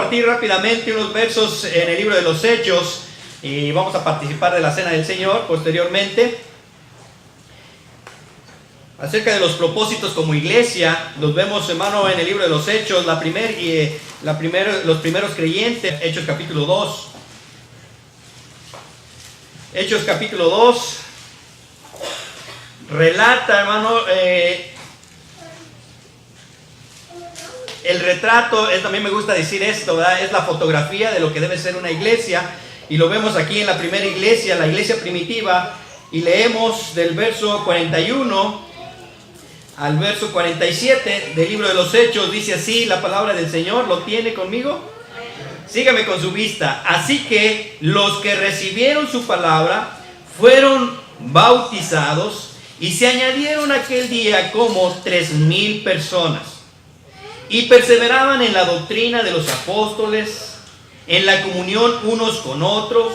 compartir rápidamente unos versos en el libro de los Hechos y vamos a participar de la Cena del Señor posteriormente. Acerca de los propósitos como iglesia, los vemos, hermano, en el libro de los Hechos, los primeros creyentes, Hechos capítulo 2. Hechos capítulo 2 relata, hermano, el retrato, también me gusta decir esto, ¿verdad? Es la fotografía de lo que debe ser una iglesia, y lo vemos aquí en la primera iglesia, la iglesia primitiva, y leemos del verso 41 al verso 47 del libro de los Hechos. Dice así la palabra del Señor. ¿Lo tiene conmigo? Sígame con su vista. Así que los que recibieron su palabra fueron bautizados, y se añadieron aquel día como 3,000 personas, y perseveraban en la doctrina de los apóstoles, en la comunión unos con otros,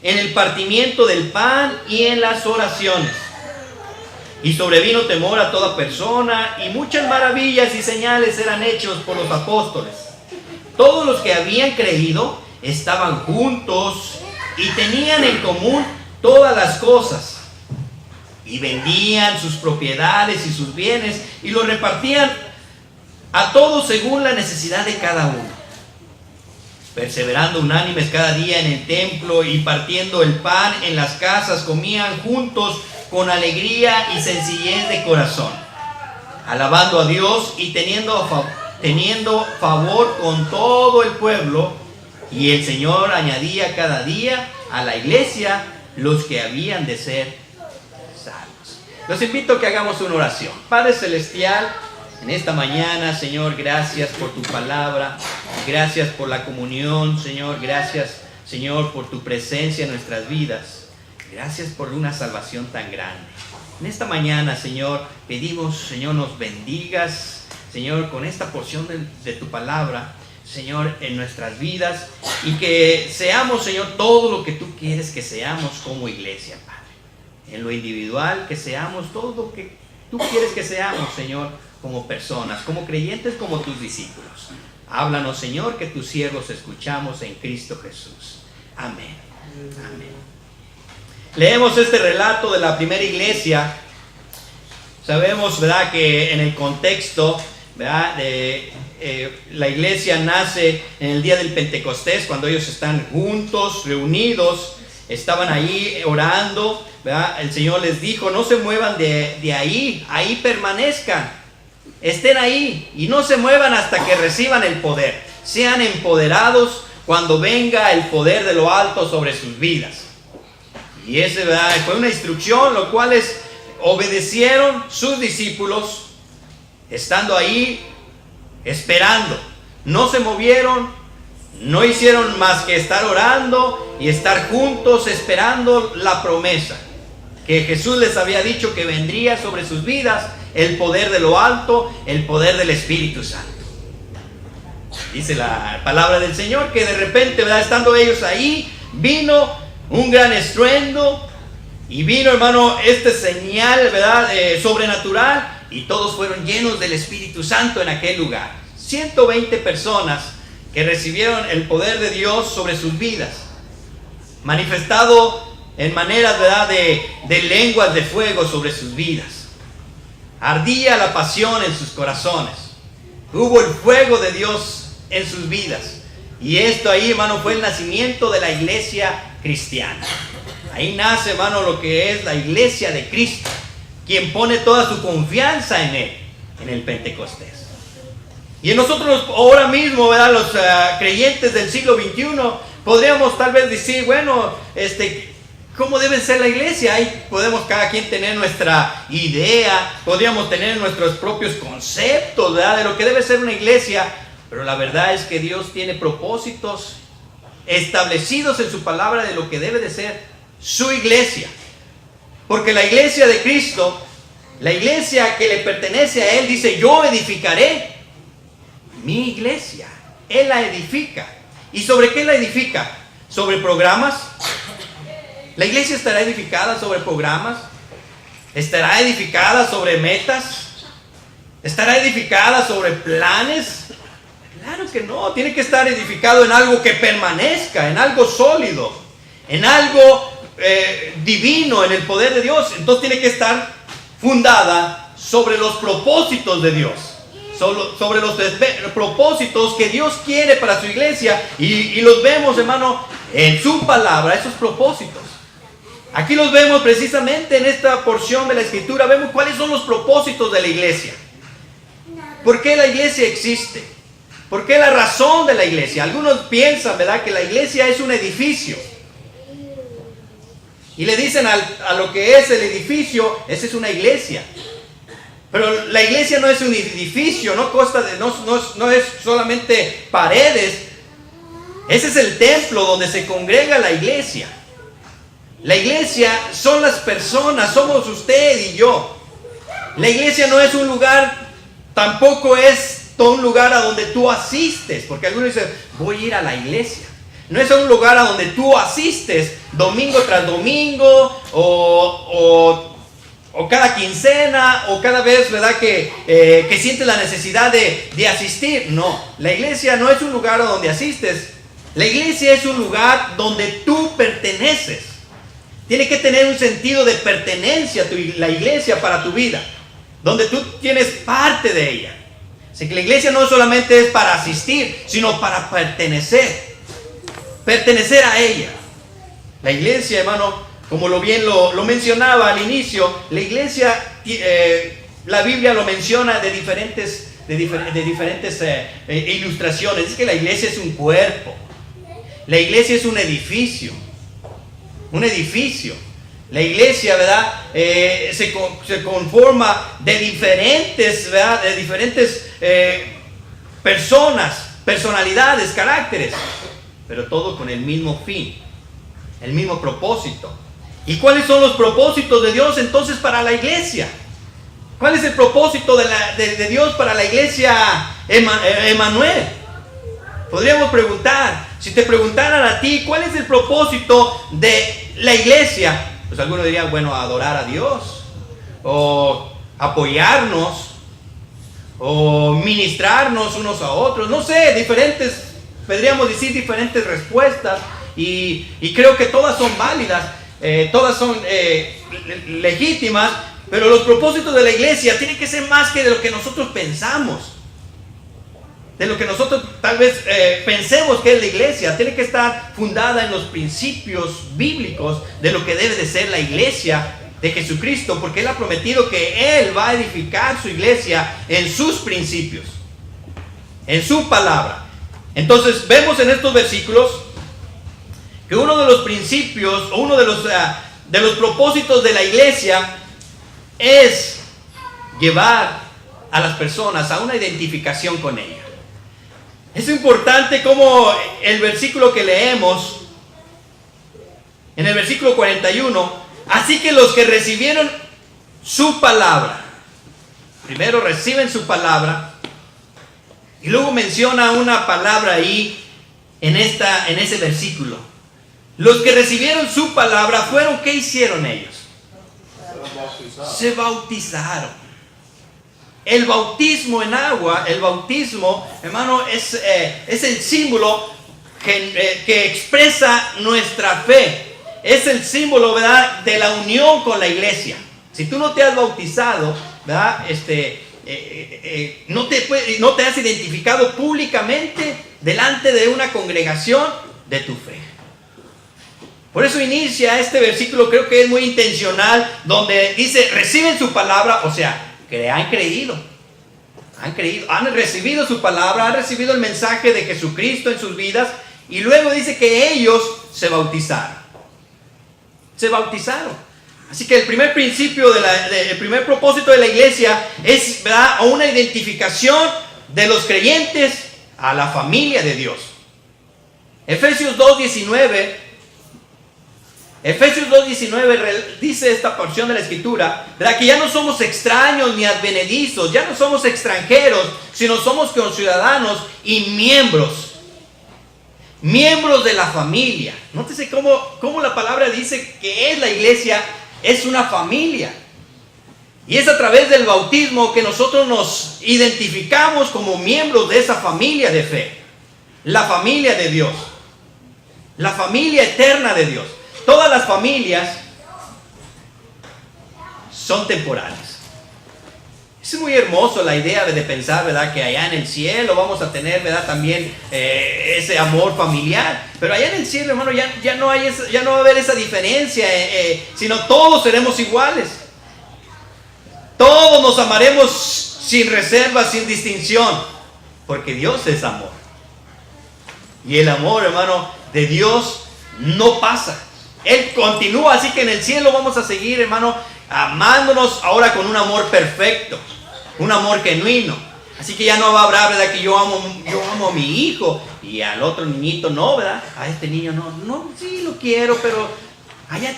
en el partimiento del pan y en las oraciones. Y sobrevino temor a toda persona, y muchas maravillas y señales eran hechos por los apóstoles. Todos los que habían creído estaban juntos y tenían en común todas las cosas, y vendían sus propiedades y sus bienes y los repartían a todos según la necesidad de cada uno, perseverando unánimes cada día en el templo y partiendo el pan en las casas, comían juntos con alegría y sencillez de corazón, alabando a Dios y teniendo favor con todo el pueblo. Y el Señor añadía cada día a la iglesia los que habían de ser salvos. Los invito a que hagamos una oración. Padre Celestial, en esta mañana, Señor, gracias por tu palabra, gracias por la comunión, Señor, gracias, Señor, por tu presencia en nuestras vidas. Gracias por una salvación tan grande. En esta mañana, Señor, pedimos, Señor, nos bendigas, Señor, con esta porción de tu palabra, Señor, en nuestras vidas, y que seamos, Señor, todo lo que tú quieres que seamos como iglesia, Padre. En lo individual, que seamos todo lo que tú quieres que seamos, Señor, como personas, como creyentes, como tus discípulos. Háblanos, Señor, que tus siervos escuchamos en Cristo Jesús. Amén. Amén. Leemos este relato de la primera iglesia. Sabemos, ¿verdad?, que en el contexto, ¿verdad?, la iglesia nace en el día del Pentecostés, cuando ellos están juntos, reunidos, estaban ahí orando, ¿verdad? El Señor les dijo: no se muevan de ahí permanezcan, estén ahí y no se muevan hasta que reciban el poder. Sean empoderados cuando venga el poder de lo alto sobre sus vidas. Y ese, ¿verdad?, fue una instrucción, lo cual obedecieron sus discípulos, estando ahí esperando. No se movieron, no hicieron más que estar orando y estar juntos esperando la promesa que Jesús les había dicho que vendría sobre sus vidas, el poder de lo alto, el poder del Espíritu Santo. Dice la palabra del Señor que de repente, ¿verdad?, estando ellos ahí, vino un gran estruendo, y vino, hermano, señal, ¿verdad?, sobrenatural, y todos fueron llenos del Espíritu Santo en aquel lugar. 120 personas que recibieron el poder de Dios sobre sus vidas, manifestado en maneras, ¿verdad?, de lenguas de fuego sobre sus vidas. Ardía la pasión en sus corazones. Hubo el fuego de Dios en sus vidas. Y esto ahí, hermano, fue el nacimiento de la iglesia cristiana. Ahí nace, hermano, lo que es la iglesia de Cristo, quien pone toda su confianza en Él, en el Pentecostés. Y en nosotros ahora mismo, ¿verdad?, los creyentes del siglo XXI, podríamos tal vez decir, bueno, ¿cómo debe ser la iglesia? Ahí podemos cada quien tener nuestra idea, podríamos tener nuestros propios conceptos, ¿verdad?, de lo que debe ser una iglesia. Pero la verdad es que Dios tiene propósitos establecidos en su palabra de lo que debe de ser su iglesia. Porque la iglesia de Cristo, la iglesia que le pertenece a Él, dice: yo edificaré mi iglesia. Él la edifica. ¿Y sobre qué la edifica? ¿Sobre programas? ¿La iglesia estará edificada sobre programas? ¿Estará edificada sobre metas? ¿Estará edificada sobre planes? Claro que no, tiene que estar edificado en algo que permanezca, en algo sólido, en algo divino, en el poder de Dios. Entonces tiene que estar fundada sobre los propósitos de Dios, sobre los propósitos que Dios quiere para su iglesia, y los vemos, hermano, en su palabra, esos propósitos. Aquí los vemos precisamente en esta porción de la Escritura. Vemos cuáles son los propósitos de la iglesia. ¿Por qué la iglesia existe? ¿Por qué la razón de la iglesia? Algunos piensan, ¿verdad?, que la iglesia es un edificio. Y le dicen a lo que es el edificio, esa es una iglesia. Pero la iglesia no es un edificio, no es solamente paredes. Ese es el templo donde se congrega la iglesia. La iglesia son las personas, somos usted y yo. La iglesia no es un lugar, tampoco es todo un lugar a donde tú asistes, porque algunos dicen, voy a ir a la iglesia. No es un lugar a donde tú asistes domingo tras domingo, o cada quincena, o cada vez, ¿verdad?, que sientes la necesidad de asistir. No, la iglesia no es un lugar a donde asistes. La iglesia es un lugar donde tú perteneces. Tiene que tener un sentido de pertenencia la iglesia para tu vida, donde tú tienes parte de ella. Así que la iglesia no solamente es para asistir, sino para pertenecer a ella. La iglesia, hermano, como lo mencionaba al inicio, la iglesia, la Biblia lo menciona de diferentes ilustraciones. Es que la iglesia es un cuerpo. La iglesia es un edificio. La iglesia, ¿verdad?, se conforma de diferentes, ¿verdad?, de diferentes personalidades, caracteres, pero todo con el mismo fin, el mismo propósito. ¿Y cuáles son los propósitos de Dios entonces para la iglesia? ¿Cuál es el propósito de Dios para la iglesia Emmanuel? Podríamos preguntar, si te preguntaran a ti, ¿cuál es el propósito de la iglesia? Pues algunos dirían, bueno, adorar a Dios, o apoyarnos, o ministrarnos unos a otros. No sé, podríamos decir diferentes respuestas, y creo que todas son válidas, todas son legítimas, pero los propósitos de la iglesia tienen que ser más que de lo que nosotros pensamos. De lo que nosotros tal vez pensemos que es la iglesia. Tiene que estar fundada en los principios bíblicos de lo que debe de ser la iglesia de Jesucristo, porque Él ha prometido que Él va a edificar su iglesia en sus principios, en su palabra. Entonces vemos en estos versículos que uno de los principios, o uno de los propósitos de la iglesia es llevar a las personas a una identificación con ella. Es importante como el versículo que leemos, en el versículo 41, así que los que recibieron su palabra, primero reciben su palabra, y luego menciona una palabra ahí, en ese versículo. Los que recibieron su palabra fueron, ¿qué hicieron ellos? Se bautizaron. El bautismo en agua, hermano, es el símbolo que expresa nuestra fe. Es el símbolo, ¿verdad?, de la unión con la iglesia. Si tú no te has bautizado, ¿verdad?, no te has identificado públicamente delante de una congregación de tu fe. Por eso inicia este versículo, creo que es muy intencional, donde dice, reciben su palabra, o sea, que han creído, han recibido su palabra, han recibido el mensaje de Jesucristo en sus vidas, y luego dice que ellos se bautizaron. Así que el primer principio, el primer propósito de la iglesia es, ¿verdad?, una identificación de los creyentes a la familia de Dios. Efesios 2:19 dice esta porción de la escritura, ¿verdad?, que ya no somos extraños ni advenedizos, ya no somos extranjeros, sino somos conciudadanos y miembros de la familia. Nótese cómo la palabra dice que es la iglesia, es una familia. Y es a través del bautismo que nosotros nos identificamos como miembros de esa familia de fe, la familia de Dios, la familia eterna de Dios. Todas las familias son temporales. Es muy hermoso la idea de pensar, ¿verdad?, que allá en el cielo vamos a tener, ¿verdad?, también ese amor familiar. Pero allá en el cielo, hermano, ya no va a haber esa diferencia, sino todos seremos iguales. Todos nos amaremos sin reserva, sin distinción, porque Dios es amor. Y el amor, hermano, de Dios no pasa. Él continúa, así que en el cielo vamos a seguir, hermano, amándonos ahora con un amor perfecto, un amor genuino. Así que ya no va a hablar, ¿verdad?, que yo amo a mi hijo y al otro niñito no, ¿verdad? A este niño no, sí lo quiero, pero allá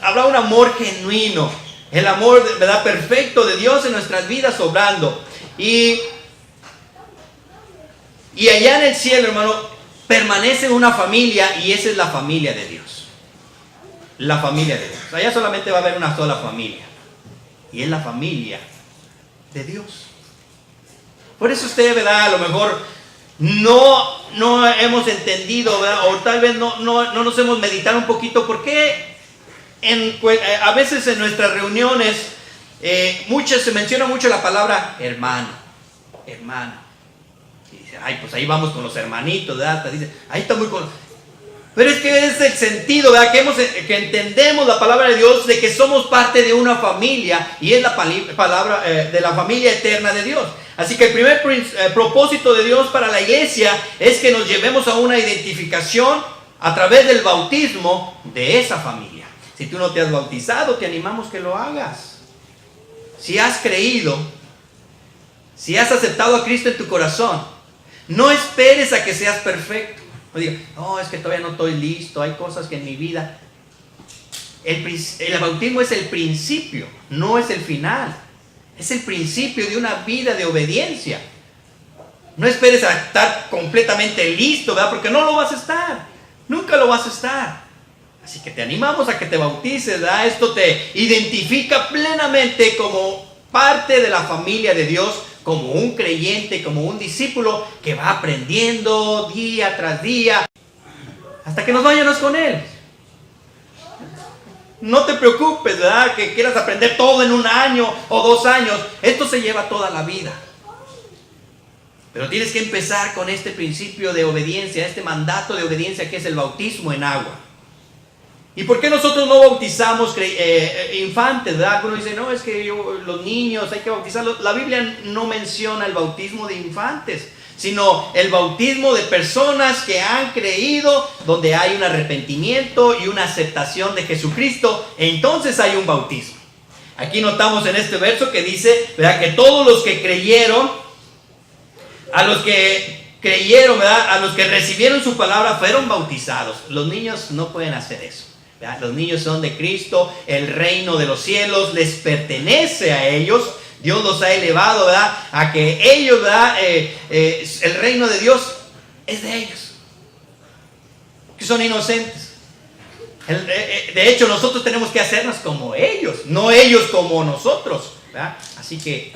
habrá un amor genuino, el amor, ¿verdad?, perfecto de Dios en nuestras vidas obrando. Y allá en el cielo, hermano, permanece una familia, y esa es la familia de Dios. La familia de Dios. Allá solamente va a haber una sola familia, y es la familia de Dios. Por eso usted, ¿verdad?, a lo mejor no hemos entendido, ¿verdad?, o tal vez no nos hemos meditado un poquito por qué a veces en nuestras reuniones se menciona mucho la palabra hermano. Y dice, ay, pues ahí vamos con los hermanitos, ¿verdad? Dice, ahí está muy con... Pero es que es el sentido, ¿verdad?, que entendemos la palabra de Dios, de que somos parte de una familia, y es la palabra de la familia eterna de Dios. Así que el primer propósito de Dios para la iglesia es que nos llevemos a una identificación a través del bautismo de esa familia. Si tú no te has bautizado, te animamos que lo hagas. Si has creído, si has aceptado a Cristo en tu corazón, no esperes a que seas perfecto. No digas, no, es que todavía no estoy listo, hay cosas que en mi vida... El bautismo es el principio, no es el final. Es el principio de una vida de obediencia. No esperes a estar completamente listo, ¿verdad?, porque no lo vas a estar. Nunca lo vas a estar. Así que te animamos a que te bautices, ¿verdad? Esto te identifica plenamente como parte de la familia de Dios, como un creyente, como un discípulo que va aprendiendo día tras día hasta que nos vayamos con Él. No te preocupes, ¿verdad?, que quieras aprender todo en 1 año o 2 años. Esto se lleva toda la vida. Pero tienes que empezar con este principio de obediencia, este mandato de obediencia que es el bautismo en agua. ¿Y por qué nosotros no bautizamos infantes, verdad? Algunos dicen, no, es que los niños hay que bautizarlos. La Biblia no menciona el bautismo de infantes, sino el bautismo de personas que han creído, donde hay un arrepentimiento y una aceptación de Jesucristo. Entonces hay un bautismo. Aquí notamos en este verso que dice, ¿verdad?, que todos los que creyeron, ¿verdad?, a los que recibieron su palabra fueron bautizados. Los niños no pueden hacer eso. Los niños son de Cristo, el reino de los cielos les pertenece a ellos. Dios los ha elevado, ¿verdad?, a que ellos, ¿verdad?, el reino de Dios es de ellos, que son inocentes. De hecho, nosotros tenemos que hacernos como ellos, no ellos como nosotros, ¿verdad? Así que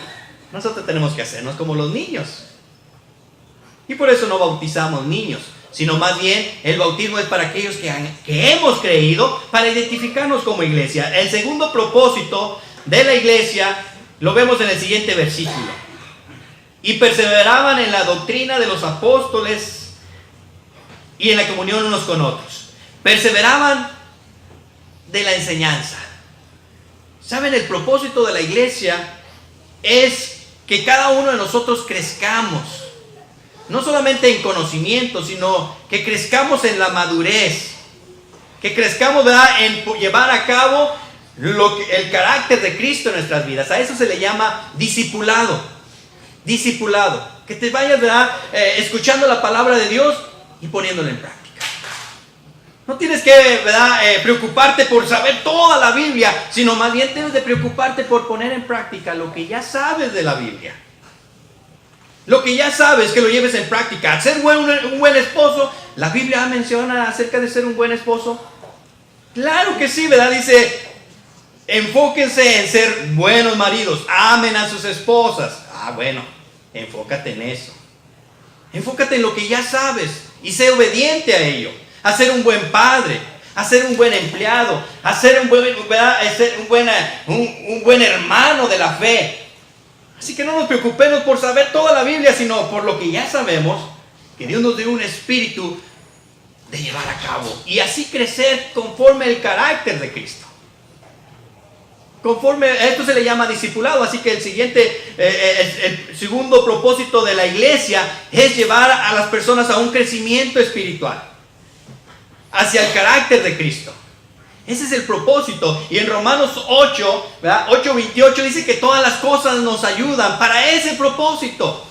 nosotros tenemos que hacernos como los niños. Y por eso no bautizamos niños, sino más bien el bautismo es para aquellos que hemos creído, para identificarnos como iglesia. El segundo propósito de la iglesia lo vemos en el siguiente versículo. Y perseveraban en la doctrina de los apóstoles y en la comunión unos con otros. Perseveraban de la enseñanza. ¿Saben? El propósito de la iglesia es que cada uno de nosotros crezcamos. No solamente en conocimiento, sino que crezcamos en la madurez. Que crezcamos, ¿verdad?, en llevar a cabo el carácter de Cristo en nuestras vidas. A eso se le llama discipulado. Discipulado. Que te vayas, ¿verdad?, escuchando la palabra de Dios y poniéndola en práctica. No tienes que, ¿verdad?, preocuparte por saber toda la Biblia, sino más bien tienes de preocuparte por poner en práctica lo que ya sabes de la Biblia. Lo que ya sabes, que lo lleves en práctica. Ser un buen esposo. ¿La Biblia menciona acerca de ser un buen esposo? Claro que sí, ¿verdad? Dice, Enfóquense en ser buenos maridos, amen a sus esposas. Bueno, enfócate en eso. Enfócate en lo que ya sabes y sé obediente a ello. A ser un buen padre, a ser un buen empleado, a ser un buen hermano de la fe. Así que no nos preocupemos por saber toda la Biblia, sino por lo que ya sabemos, que Dios nos dio un espíritu de llevar a cabo y así crecer conforme el carácter de Cristo. Conforme a esto se le llama discipulado, así que el segundo propósito de la iglesia es llevar a las personas a un crecimiento espiritual, hacia el carácter de Cristo. Ese es el propósito. Y en Romanos 8, 8:28 dice que todas las cosas nos ayudan para ese propósito.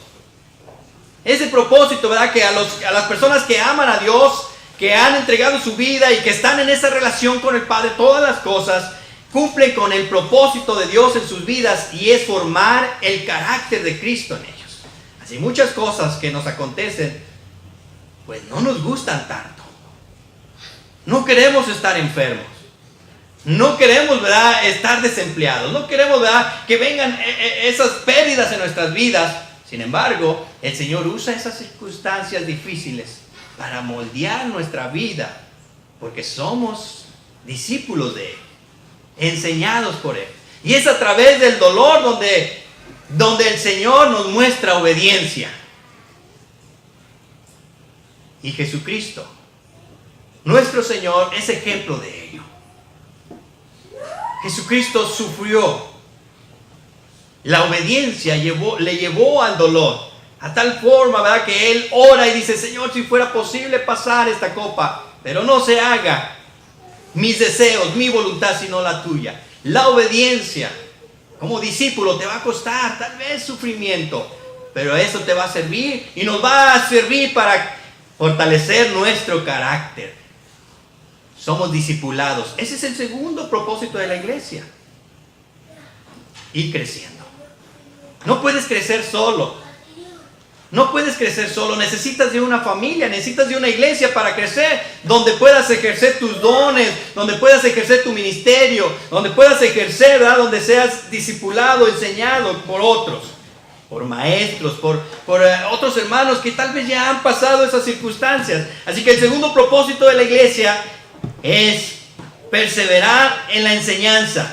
Ese propósito, ¿verdad? Que a las personas que aman a Dios, que han entregado su vida y que están en esa relación con el Padre, todas las cosas cumplen con el propósito de Dios en sus vidas, y es formar el carácter de Cristo en ellos. Así muchas cosas que nos acontecen, pues no nos gustan tanto. No queremos estar enfermos. No queremos, ¿verdad?, estar desempleados. No queremos, ¿verdad?, que vengan esas pérdidas en nuestras vidas. Sin embargo, el Señor usa esas circunstancias difíciles para moldear nuestra vida, porque somos discípulos de Él, enseñados por Él. Y es a través del dolor donde el Señor nos muestra obediencia. Y Jesucristo, nuestro Señor, es ejemplo de ello. Jesucristo sufrió. La obediencia le llevó al dolor, a tal forma, ¿verdad?, que Él ora y dice: Señor, si fuera posible pasar esta copa, pero no se haga mis deseos, mi voluntad, sino la tuya. La obediencia como discípulo te va a costar tal vez sufrimiento, pero eso te va a servir y nos va a servir para fortalecer nuestro carácter. Somos discipulados. Ese es el segundo propósito de la iglesia. Ir creciendo. No puedes crecer solo. No puedes crecer solo. Necesitas de una familia, necesitas de una iglesia para crecer, donde puedas ejercer tus dones, donde puedas ejercer tu ministerio, donde puedas ejercer, ¿verdad?, donde seas discipulado, enseñado por otros, por maestros, por otros hermanos que tal vez ya han pasado esas circunstancias. Así que el segundo propósito de la iglesia es perseverar en la enseñanza.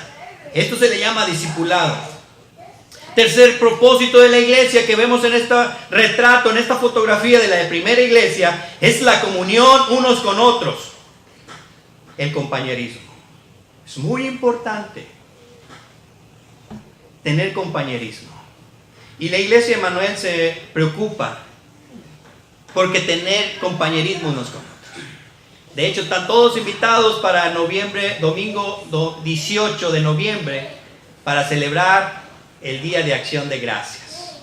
Esto se le llama discipulado. Tercer propósito de la iglesia que vemos en este retrato, en esta fotografía de la primera iglesia, es la comunión unos con otros. El compañerismo. Es muy importante tener compañerismo. Y la iglesia Emmanuel se preocupa porque tener compañerismo unos con otros. De hecho, están todos invitados para noviembre, domingo 18 de noviembre, para celebrar el Día de Acción de Gracias.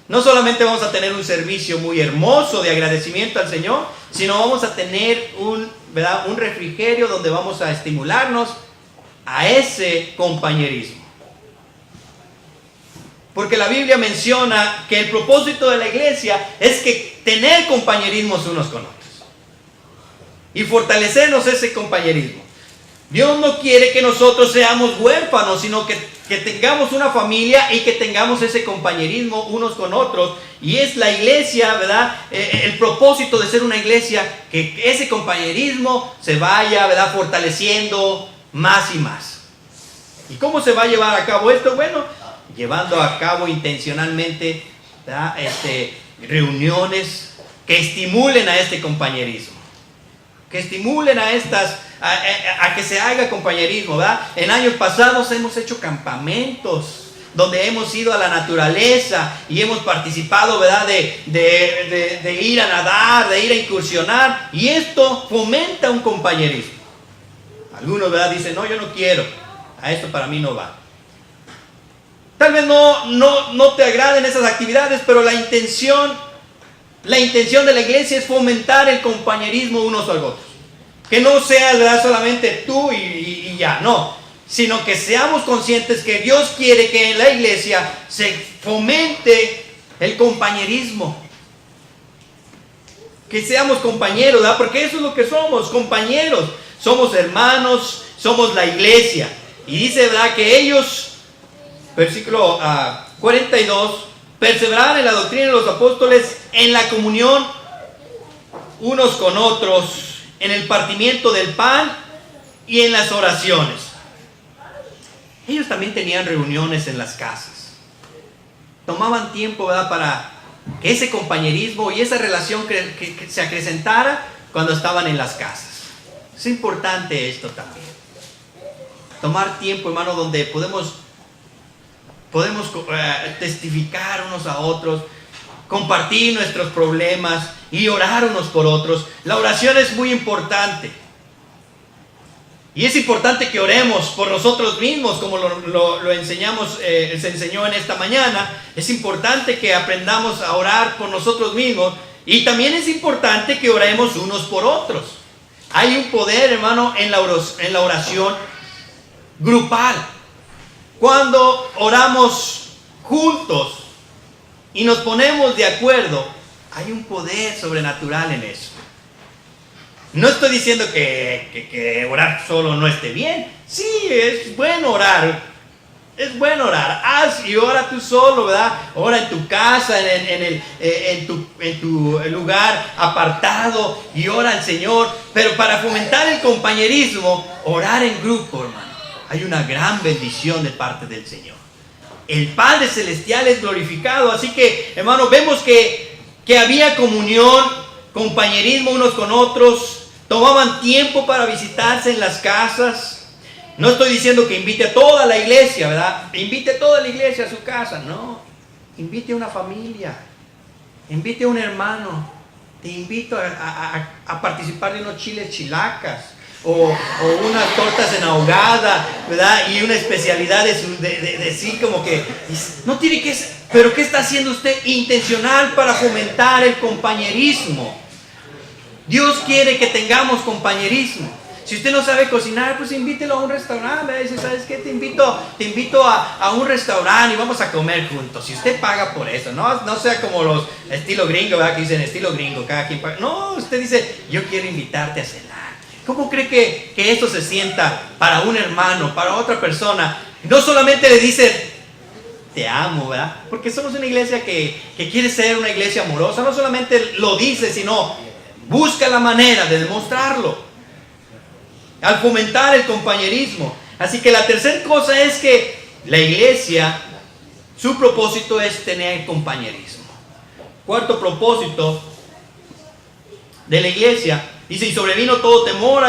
No solamente vamos a tener un servicio muy hermoso de agradecimiento al Señor, sino vamos a tener un refrigerio donde vamos a estimularnos a ese compañerismo. Porque la Biblia menciona que el propósito de la iglesia es que tener compañerismos unos con otros y fortalecernos ese compañerismo. Dios no quiere que nosotros seamos huérfanos, sino que tengamos una familia y que tengamos ese compañerismo unos con otros. Y es la iglesia, ¿verdad?, el propósito de ser una iglesia, que ese compañerismo se vaya, ¿verdad?, fortaleciendo más y más. ¿Y cómo se va a llevar a cabo esto? Bueno, llevando a cabo intencionalmente, ¿verdad?, reuniones que estimulen a este compañerismo, que estimulen a que se haga compañerismo, ¿verdad? En años pasados hemos hecho campamentos donde hemos ido a la naturaleza y hemos participado, ¿verdad?, de ir a nadar, de ir a incursionar, y esto fomenta un compañerismo. Algunos, ¿verdad?, dicen: no, yo no quiero, a esto para mí no va. Tal vez no te agraden esas actividades, pero la intención de la iglesia es fomentar el compañerismo unos con otros. Que no sea, ¿verdad?, solamente tú y ya, no. Sino que seamos conscientes que Dios quiere que en la iglesia se fomente el compañerismo. Que seamos compañeros, ¿verdad? Porque eso es lo que somos, compañeros. Somos hermanos, somos la iglesia. Y dice, ¿verdad?, que ellos, versículo 42, perseveraban en la doctrina de los apóstoles, en la comunión unos con otros, en el partimiento del pan y en las oraciones. Ellos también tenían reuniones en las casas. Tomaban tiempo, ¿verdad?, para que ese compañerismo y esa relación que se acrecentara cuando estaban en las casas. Es importante esto también. Tomar tiempo, hermano, donde podemos testificar unos a otros, compartir nuestros problemas y orar unos por otros. La oración es muy importante. Y es importante que oremos por nosotros mismos, como lo enseñamos, se enseñó en esta mañana. Es importante que aprendamos a orar por nosotros mismos. Y también es importante que oremos unos por otros. Hay un poder, hermano, en la oración grupal. Cuando oramos juntos y nos ponemos de acuerdo, hay un poder sobrenatural en eso. No estoy diciendo que orar solo no esté bien. Sí, es bueno orar. Es bueno orar. Haz y ora tú solo, ¿verdad? Ora en tu casa, en tu lugar apartado, y ora al Señor. Pero para fomentar el compañerismo, orar en grupo, hermano, hay una gran bendición de parte del Señor. El Padre Celestial es glorificado. Así que, hermano, vemos que había comunión, compañerismo unos con otros. Tomaban tiempo para visitarse en las casas. No estoy diciendo que invite a toda la iglesia, ¿verdad? Invite a toda la iglesia a su casa. No, invite a una familia. Invite a un hermano. Te invito a participar de unos chiles chilacas. O unas tortas en ahogada, ¿verdad? Y una especialidad de sí, como que no tiene que ser. Pero ¿qué está haciendo usted? Intencional para fomentar el compañerismo. Dios quiere que tengamos compañerismo. Si usted no sabe cocinar, pues invítelo a un restaurante. Dice, ¿sabes qué? Te invito a un restaurante y vamos a comer juntos. Si usted paga por eso, no sea como los estilo gringo, ¿verdad? Que dicen estilo gringo, cada quien paga. No, usted dice, yo quiero invitarte a cenar. ¿Cómo cree que esto se sienta para un hermano, para otra persona? No solamente le dice, te amo, ¿verdad? Porque somos una iglesia que quiere ser una iglesia amorosa. No solamente lo dice, sino busca la manera de demostrarlo al fomentar el compañerismo. Así que la tercera cosa es que la iglesia, su propósito es tener compañerismo. Cuarto propósito de la iglesia, dice, y sobrevino todo temor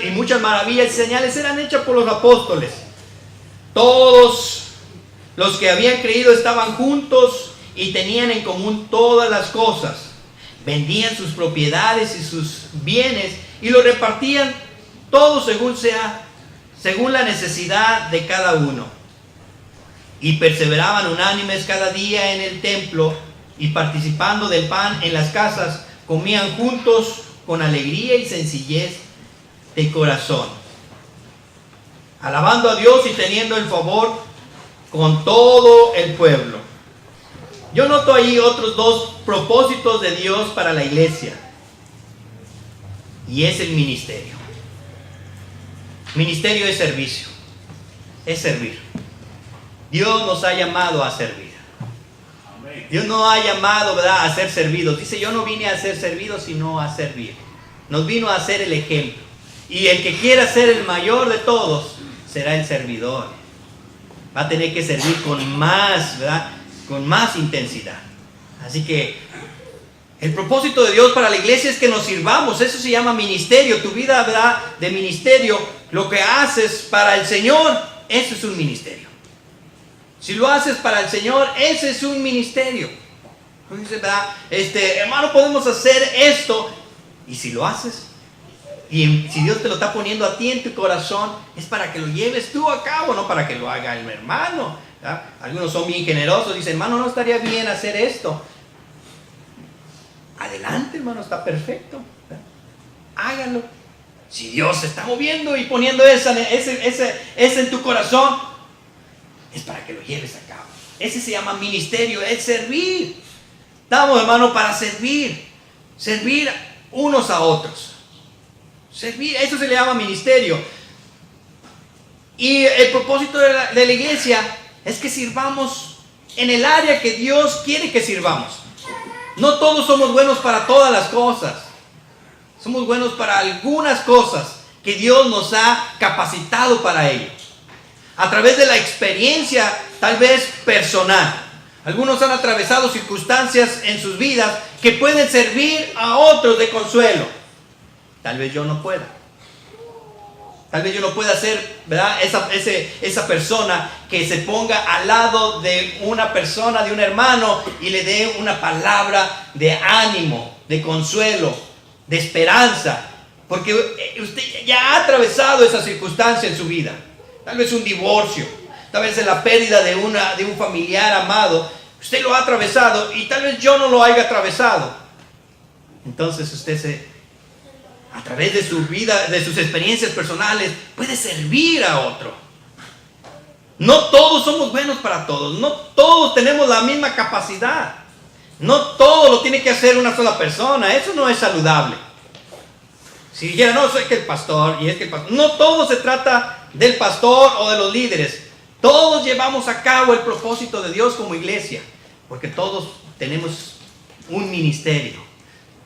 y muchas maravillas y señales eran hechas por los apóstoles. Todos los que habían creído estaban juntos y tenían en común todas las cosas. Vendían sus propiedades y sus bienes y lo repartían todo según la necesidad de cada uno. Y perseveraban unánimes cada día en el templo, y participando del pan en las casas, comían juntos con alegría y sencillez de corazón, alabando a Dios y teniendo el favor con todo el pueblo. Yo noto ahí otros dos propósitos de Dios para la iglesia, y es el ministerio. Ministerio es servicio, es servir. Dios nos ha llamado a servir. Dios no ha llamado, ¿verdad?, a ser servidos. Dice, yo no vine a ser servido, sino a servir. Nos vino a ser el ejemplo. Y el que quiera ser el mayor de todos será el servidor. Va a tener que servir con más, ¿verdad?, con más intensidad. Así que el propósito de Dios para la iglesia es que nos sirvamos. Eso se llama ministerio. Tu vida, ¿verdad?, de ministerio, lo que haces para el Señor, eso es un ministerio. Si lo haces para el Señor, ese es un ministerio. Dice, ¿verdad?, hermano, podemos hacer esto. Y si lo haces, y si Dios te lo está poniendo a ti en tu corazón, es para que lo lleves tú a cabo, no para que lo haga el hermano, ¿verdad? Algunos son bien generosos, dicen, hermano, no estaría bien hacer esto. Adelante, hermano, está perfecto, ¿verdad? Hágalo. Si Dios se está moviendo y poniendo ese en tu corazón, es para que lo lleves a cabo. Ese se llama ministerio, es servir. Estamos, hermano, para servir unos a otros. Servir, eso se le llama ministerio. Y el propósito de la iglesia es que sirvamos en el área que Dios quiere que sirvamos. No todos somos buenos para todas las cosas. Somos buenos para algunas cosas que Dios nos ha capacitado para ello. A través de la experiencia, tal vez personal. Algunos han atravesado circunstancias en sus vidas que pueden servir a otros de consuelo. Tal vez yo no pueda. Tal vez yo no pueda ser, ¿verdad?, esa persona que se ponga al lado de una persona, de un hermano, y le dé una palabra de ánimo, de consuelo, de esperanza. Porque usted ya ha atravesado esa circunstancia en su vida. Tal vez un divorcio, tal vez la pérdida de un familiar amado. Usted lo ha atravesado y tal vez yo no lo haya atravesado. Entonces usted a través de su vida, de sus experiencias personales, puede servir a otro. No todos somos buenos para todos. No todos tenemos la misma capacidad. No todo lo tiene que hacer una sola persona. Eso no es saludable. Si dijera, no, soy que el pastor, y es que el pastor. No todo se trata del pastor o de los líderes. Todos llevamos a cabo el propósito de Dios como iglesia. Porque todos tenemos un ministerio,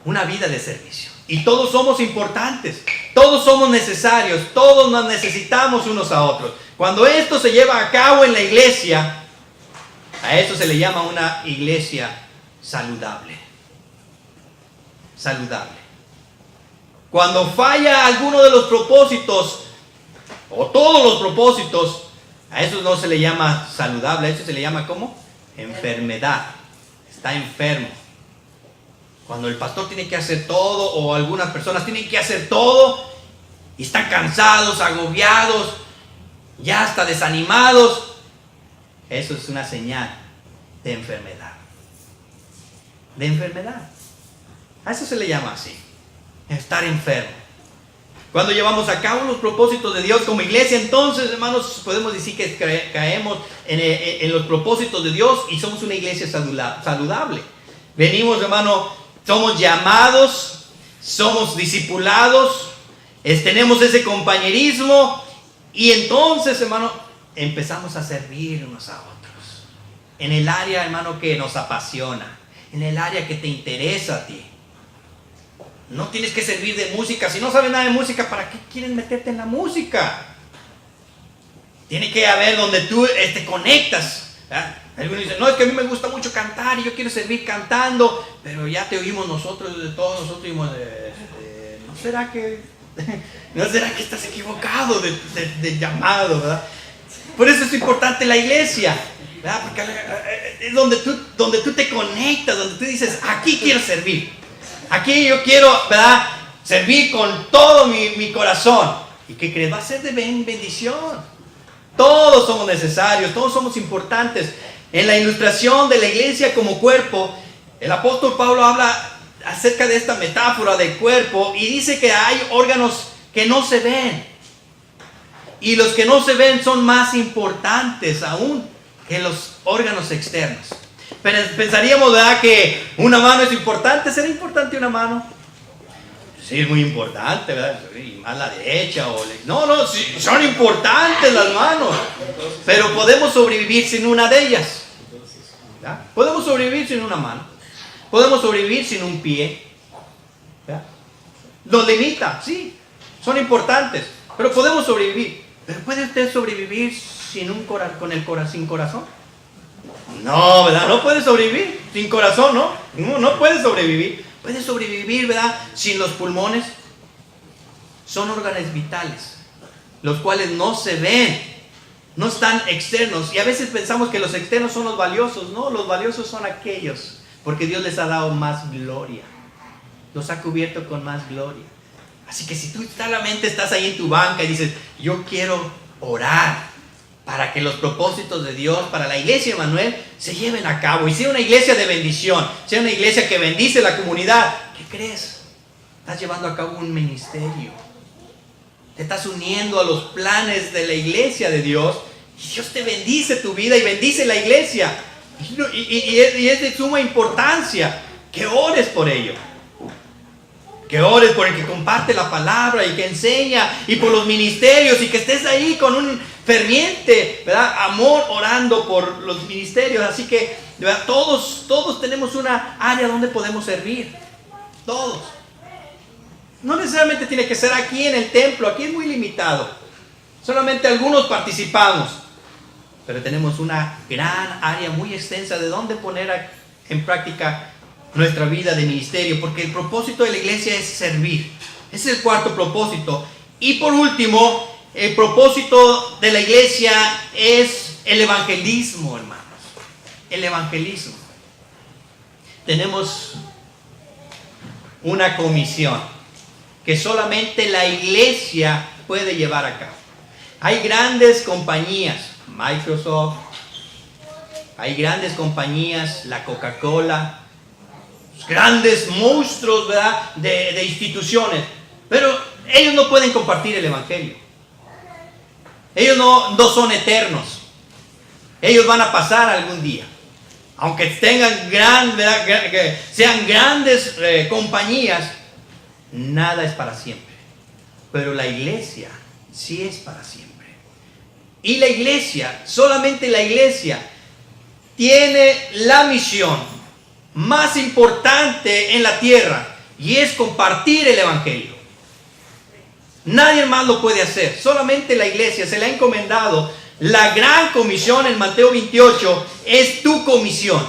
una vida de servicio. Y todos somos importantes, todos somos necesarios, todos nos necesitamos unos a otros. Cuando esto se lleva a cabo en la iglesia, a eso se le llama una iglesia saludable. Saludable. Cuando falla alguno de los propósitos, o todos los propósitos, a eso no se le llama saludable, a eso se le llama ¿cómo? Enfermedad. Está enfermo. Cuando el pastor tiene que hacer todo, o algunas personas tienen que hacer todo, y están cansados, agobiados, ya hasta desanimados, eso es una señal de enfermedad. De enfermedad. A eso se le llama así, estar enfermo. Cuando llevamos a cabo los propósitos de Dios como iglesia, entonces, hermanos, podemos decir que caemos en los propósitos de Dios y somos una iglesia saludable. Venimos, hermano, somos llamados, somos discipulados, tenemos ese compañerismo y entonces, hermano, empezamos a servir unos a otros. En el área, hermano, que nos apasiona, en el área que te interesa a ti. No tienes que servir de música. Si no sabes nada de música, ¿para qué quieres meterte en la música? Tiene que haber donde tú te conectas, ¿verdad? Algunos dicen, no, es que a mí me gusta mucho cantar y yo quiero servir cantando, pero ya te oímos nosotros, de todos nosotros dijimos, ¿no será que estás equivocado de llamado, verdad? Por eso es importante la iglesia, ¿verdad? Porque es donde tú te conectas, donde tú dices, aquí quiero servir, aquí yo quiero, ¿verdad?, servir con todo mi corazón. ¿Y qué crees? Va a ser de bendición. Todos somos necesarios, todos somos importantes. En la ilustración de la iglesia como cuerpo, el apóstol Pablo habla acerca de esta metáfora del cuerpo y dice que hay órganos que no se ven. Y los que no se ven son más importantes aún que los órganos externos. Pero pensaríamos, ¿verdad?, que una mano es importante. ¿Será importante una mano? Sí, es muy importante, ¿verdad? Y más la derecha No, sí, son importantes las manos. Pero podemos sobrevivir sin una de ellas, ¿verdad? Podemos sobrevivir sin una mano. Podemos sobrevivir sin un pie, ¿verdad? Nos limita, sí. Son importantes, pero podemos sobrevivir. ¿Pero puede usted sobrevivir sin corazón? No, ¿verdad? No puede sobrevivir sin corazón, ¿no? No puede sobrevivir. Puede sobrevivir, ¿verdad?, sin los pulmones. Son órganos vitales, los cuales no se ven, no están externos. Y a veces pensamos que los externos son los valiosos. No, los valiosos son aquellos, porque Dios les ha dado más gloria. Los ha cubierto con más gloria. Así que si tú solamente estás ahí en tu banca y dices, yo quiero orar para que los propósitos de Dios para la iglesia Emmanuel se lleven a cabo y sea una iglesia de bendición, sea una iglesia que bendice la comunidad, ¿qué crees? Estás llevando a cabo un ministerio. Te estás uniendo a los planes de la iglesia de Dios y Dios te bendice tu vida y bendice la iglesia. Y es de suma importancia que ores por ello. Que ores por el que comparte la palabra y que enseña, y por los ministerios, y que estés ahí con ferviente, ¿verdad? Amor orando por los ministerios. Así que, ¿verdad? Todos tenemos una área donde podemos servir. Todos. No necesariamente tiene que ser aquí en el templo. Aquí es muy limitado. Solamente algunos participamos. Pero tenemos una gran área muy extensa de donde poner en práctica nuestra vida de ministerio. Porque el propósito de la iglesia es servir. Ese es el cuarto propósito. Y por último, el propósito de la iglesia es el evangelismo, hermanos. El evangelismo. Tenemos una comisión que solamente la iglesia puede llevar a cabo. Hay grandes compañías, Microsoft, hay grandes compañías, la Coca-Cola, grandes monstruos, ¿verdad? de instituciones, pero ellos no pueden compartir el evangelio. Ellos no son eternos. Ellos van a pasar algún día. Aunque tengan que sean grandes compañías, nada es para siempre. Pero la iglesia sí es para siempre. Y la iglesia, solamente la iglesia, tiene la misión más importante en la tierra, y es compartir el evangelio. Nadie más lo puede hacer, solamente la iglesia. Se le ha encomendado la gran comisión en Mateo 28. Es tu comisión,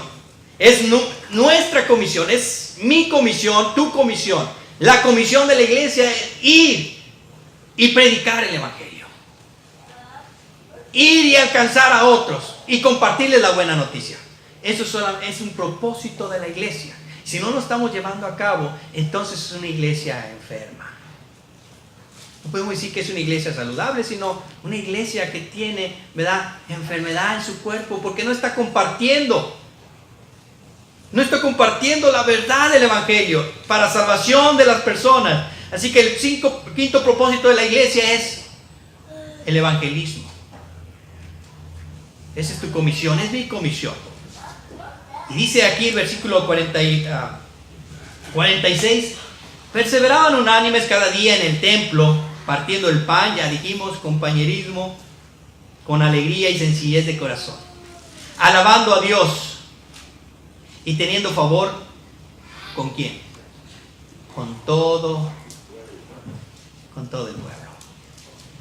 es nuestra comisión, es mi comisión, tu comisión. La comisión de la iglesia es ir y predicar el evangelio, ir y alcanzar a otros y compartirles la buena noticia. Eso es un propósito de la iglesia. Si no lo estamos llevando a cabo, entonces es una iglesia enferma. No podemos decir que es una iglesia saludable, sino una iglesia que tiene, ¿verdad?, enfermedad en su cuerpo, porque no está compartiendo. No está compartiendo la verdad del evangelio para salvación de las personas. Así que el quinto propósito de la iglesia es el evangelismo. Esa es tu comisión, es mi comisión. Y dice aquí el versículo 46, perseveraban unánimes cada día en el templo, partiendo el pan, ya dijimos, compañerismo, con alegría y sencillez de corazón, alabando a Dios y teniendo favor, ¿con quién? Con todo el pueblo.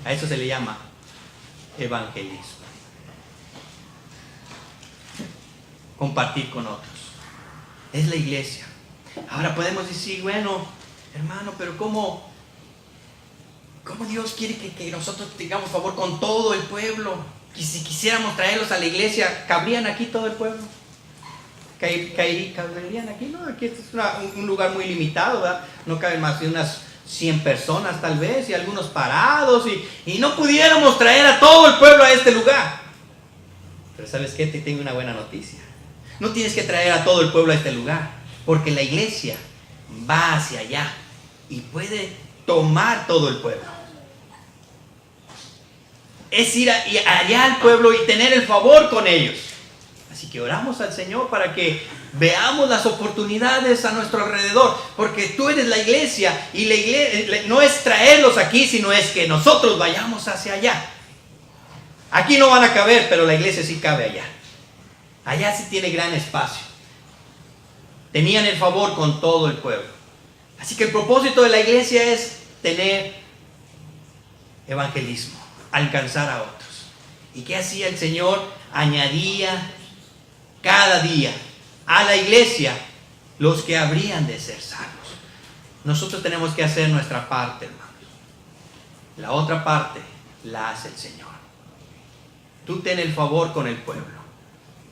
A eso se le llama evangelismo. Compartir con otros. Es la iglesia. Ahora podemos decir, bueno, hermano, pero ¿cómo Dios quiere que nosotros tengamos favor con todo el pueblo? Y si quisiéramos traerlos a la iglesia, ¿cabrían aquí todo el pueblo? ¿Caberían aquí? No, aquí es un lugar muy limitado, ¿verdad? No caben más de unas 100 personas tal vez, y algunos parados, y no pudiéramos traer a todo el pueblo a este lugar. Pero ¿sabes qué? Te tengo una buena noticia. No tienes que traer a todo el pueblo a este lugar, porque la iglesia va hacia allá y puede tomar todo el pueblo. Es ir allá al pueblo y tener el favor con ellos. Así que oramos al Señor para que veamos las oportunidades a nuestro alrededor, porque tú eres la iglesia, y la iglesia no es traerlos aquí, sino es que nosotros vayamos hacia allá. Aquí no van a caber, pero la iglesia sí cabe allá. Allá sí tiene gran espacio. Tenían el favor con todo el pueblo. Así que el propósito de la iglesia es tener evangelismo, alcanzar a otros. ¿Y qué hacía el Señor? Añadía cada día a la iglesia los que habrían de ser salvos. Nosotros tenemos que hacer nuestra parte, hermanos. La otra parte la hace el Señor. Tú ten el favor con el pueblo.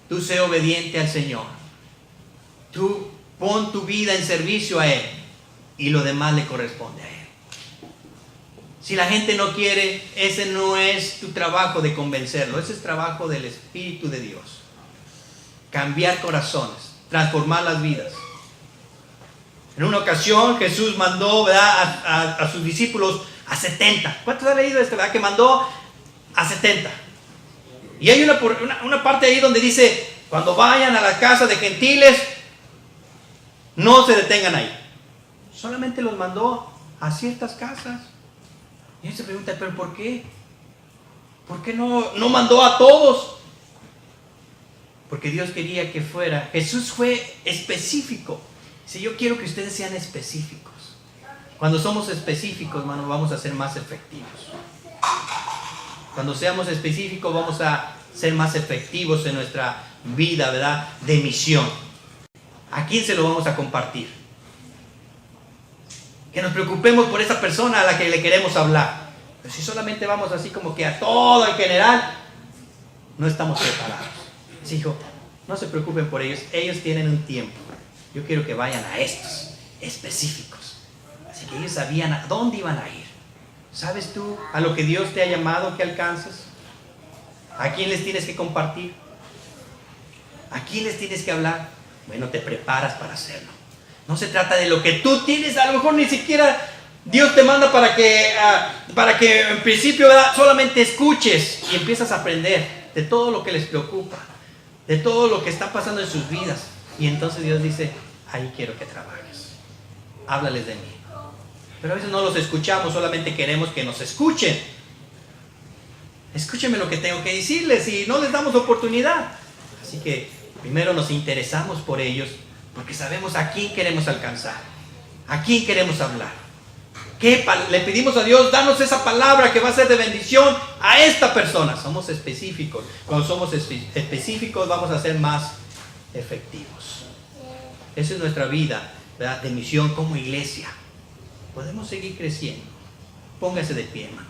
Tú sé obediente al Señor. Tú pon tu vida en servicio a Él, y lo demás le corresponde a Él. Si la gente no quiere, ese no es tu trabajo de convencerlo. Ese es trabajo del Espíritu de Dios. Cambiar corazones, transformar las vidas. En una ocasión Jesús mandó, ¿verdad?, a sus discípulos a 70. ¿Cuántos han leído esto, verdad? Que mandó a 70. Y hay una parte ahí donde dice, cuando vayan a la casa de gentiles, no se detengan ahí. Solamente los mandó a ciertas casas. Y él se pregunta, ¿pero por qué? ¿Por qué no mandó a todos? Porque Dios quería que fuera. Jesús fue específico. Si yo quiero que ustedes sean específicos. Cuando somos específicos, hermano, vamos a ser más efectivos. Cuando seamos específicos, vamos a ser más efectivos en nuestra vida, ¿verdad? De misión. ¿A quién se lo vamos a compartir? Que nos preocupemos por esa persona a la que le queremos hablar. Pero si solamente vamos así como que a todo en general, no estamos preparados. Hijo, no se preocupen por ellos. Ellos tienen un tiempo. Yo quiero que vayan a estos específicos. Así que ellos sabían a dónde iban a ir. ¿Sabes tú a lo que Dios te ha llamado que alcances? ¿A quién les tienes que compartir? ¿A quién les tienes que hablar? Bueno, te preparas para hacerlo. No se trata de lo que tú tienes, a lo mejor ni siquiera Dios te manda para que en principio, ¿verdad?, solamente escuches y empiezas a aprender de todo lo que les preocupa, de todo lo que está pasando en sus vidas. Y entonces Dios dice, ahí quiero que trabajes. Háblales de mí. Pero a veces no los escuchamos, solamente queremos que nos escuchen. Escúcheme lo que tengo que decirles y no les damos oportunidad. Así que primero nos interesamos por ellos porque sabemos a quién queremos alcanzar, a quién queremos hablar. Le pedimos a Dios, danos esa palabra que va a ser de bendición a esta persona. Somos específicos. Cuando somos específicos vamos a ser más efectivos. Esa es nuestra vida, ¿verdad?, de misión como iglesia. Podemos seguir creciendo. Póngase de pie, hermano.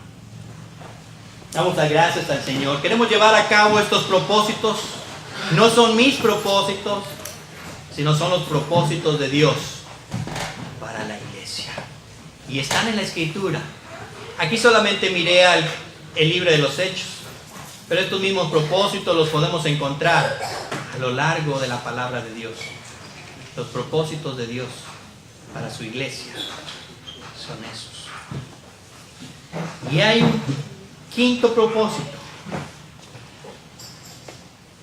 Damos las gracias al Señor. Queremos llevar a cabo estos propósitos. No son mis propósitos, sino son los propósitos de Dios para la iglesia. Y están en la Escritura. Aquí solamente miré el libro de los Hechos, pero estos mismos propósitos los podemos encontrar a lo largo de la palabra de Dios. Los propósitos de Dios para su iglesia son esos. Y hay un quinto propósito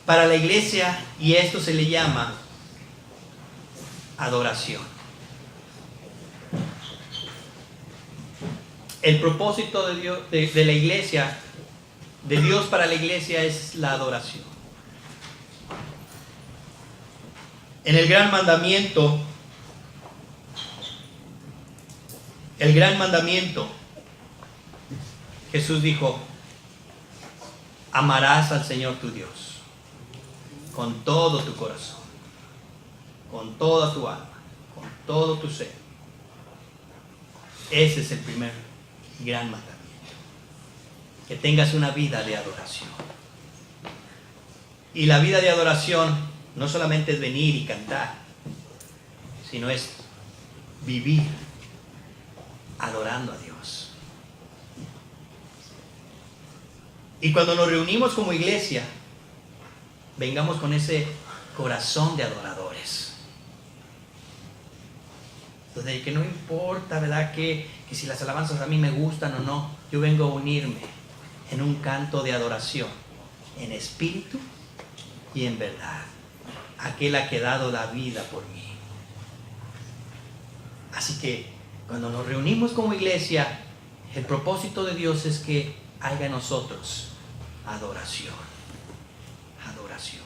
para la iglesia, y esto se le llama adoración. El propósito de Dios, de la iglesia, de Dios para la iglesia, es la adoración. En el gran mandamiento, Jesús dijo, amarás al Señor tu Dios con todo tu corazón, con toda tu alma, con todo tu ser. Ese es el primer gran mandamiento. Que tengas una vida de adoración. Y la vida de adoración no solamente es venir y cantar, sino es vivir adorando a Dios. Y cuando nos reunimos como iglesia, vengamos con ese corazón de adoradores. Donde que no importa, ¿verdad?, que si las alabanzas a mí me gustan o no, yo vengo a unirme en un canto de adoración, en espíritu y en verdad. Aquel ha dado la vida por mí. Así que cuando nos reunimos como iglesia, el propósito de Dios es que haya en nosotros adoración. Adoración.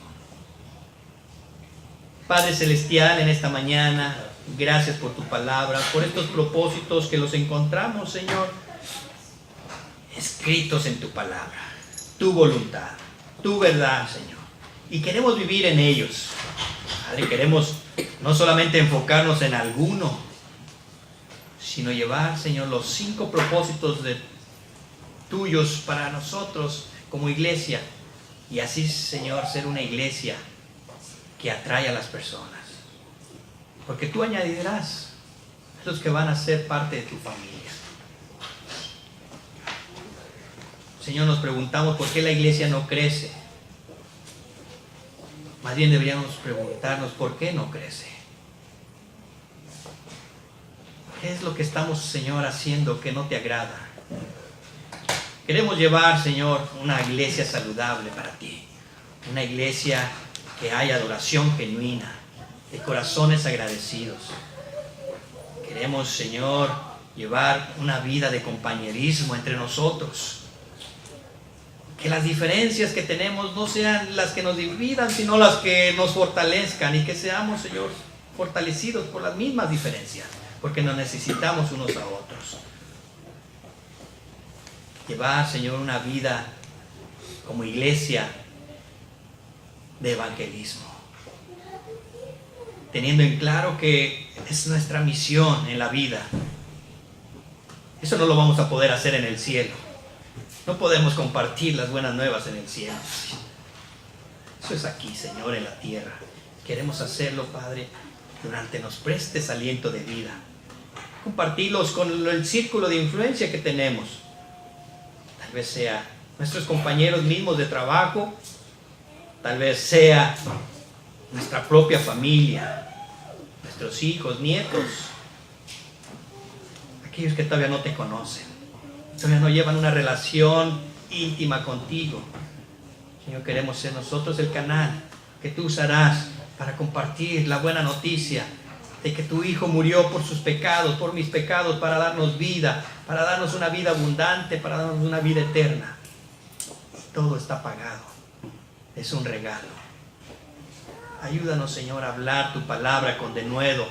Padre Celestial, en esta mañana, gracias por tu palabra, por estos propósitos que los encontramos, Señor, escritos en tu palabra, tu voluntad, tu verdad, Señor. Y queremos vivir en ellos. Padre, queremos no solamente enfocarnos en alguno, sino llevar, Señor, los 5 propósitos tuyos para nosotros como iglesia. Y así, Señor, ser una iglesia que atrae a las personas. Porque tú añadirás a los que van a ser parte de tu familia. Señor, nos preguntamos por qué la iglesia no crece. Más bien deberíamos preguntarnos por qué no crece. ¿Qué es lo que estamos, Señor, haciendo que no te agrada? Queremos llevar, Señor, una iglesia saludable para ti. Una iglesia que haya adoración genuina, de corazones agradecidos. Queremos, Señor, llevar una vida de compañerismo entre nosotros. que las diferencias que tenemos no sean las que nos dividan, sino las que nos fortalezcan, y que seamos, Señor, fortalecidos por las mismas diferencias, porque nos necesitamos unos a otros. Llevar, Señor, una vida como iglesia de evangelismo, teniendo en claro que es nuestra misión en la vida. Eso no lo vamos a poder hacer en el cielo. No podemos compartir las buenas nuevas en el cielo. Eso es aquí, Señor, en la tierra. Queremos hacerlo, Padre, durante nos prestes aliento de vida. Compartirlos con el círculo de influencia que tenemos. Tal vez sea nuestros compañeros mismos de trabajo, tal vez sea nuestra propia familia, nuestros hijos, nietos, aquellos que todavía no te conocen, todavía no llevan una relación íntima contigo. Señor, queremos ser nosotros el canal que tú usarás para compartir la buena noticia de que tu Hijo murió por sus pecados, por mis pecados, para darnos vida, para darnos una vida abundante, para darnos una vida eterna. Todo está pagado. Es un regalo. Ayúdanos, Señor, a hablar tu palabra con denuedo,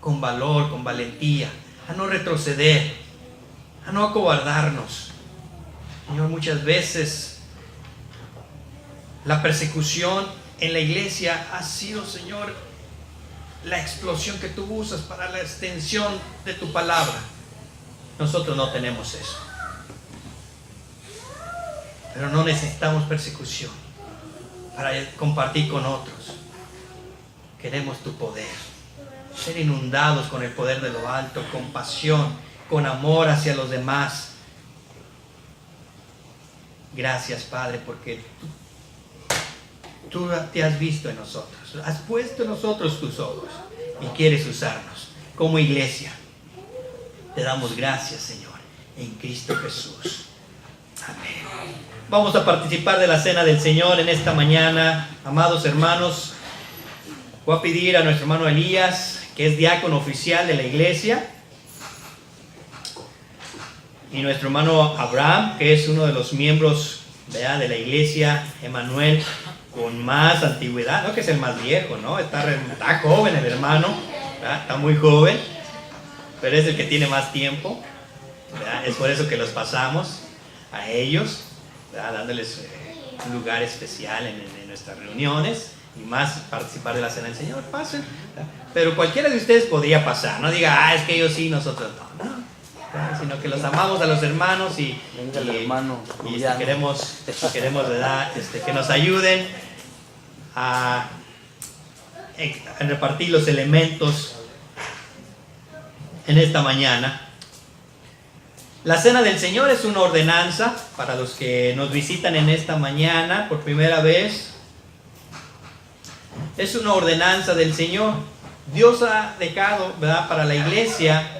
con valor, con valentía, a no retroceder, a no acobardarnos. Señor, muchas veces la persecución en la iglesia ha sido, Señor, la explosión que tú usas para la extensión de tu palabra. Nosotros no tenemos eso. Pero no necesitamos persecución para compartir con otros. Queremos tu poder, ser inundados con el poder de lo alto, con pasión, con amor hacia los demás. Gracias, Padre, porque tú te has visto en nosotros, has puesto en nosotros tus ojos y quieres usarnos como iglesia. Te damos gracias, Señor, en Cristo Jesús. Amén. Vamos a participar de la cena del Señor en esta mañana, amados hermanos. Voy a pedir a nuestro hermano Elías, que es diácono oficial de la iglesia, y nuestro hermano Abraham, que es uno de los miembros, ¿verdad?, de la iglesia Emmanuel con más antigüedad, no que es el más viejo, ¿no? Está joven el hermano, ¿verdad? Está muy joven, pero es el que tiene más tiempo, ¿verdad? Es por eso que los pasamos a ellos, ¿verdad?, dándoles un lugar especial en nuestras reuniones, y más participar de la cena del Señor. Pasen, ¿verdad? Pero cualquiera de ustedes podría pasar, no diga, es que ellos sí, nosotros no, ¿no? Sino que los amamos a los hermanos y queremos, ¿verdad?, que nos ayuden a repartir los elementos en esta mañana. La cena del Señor es una ordenanza para los que nos visitan en esta mañana por primera vez. Es una ordenanza del Señor. Dios ha dejado, ¿verdad?, para la iglesia,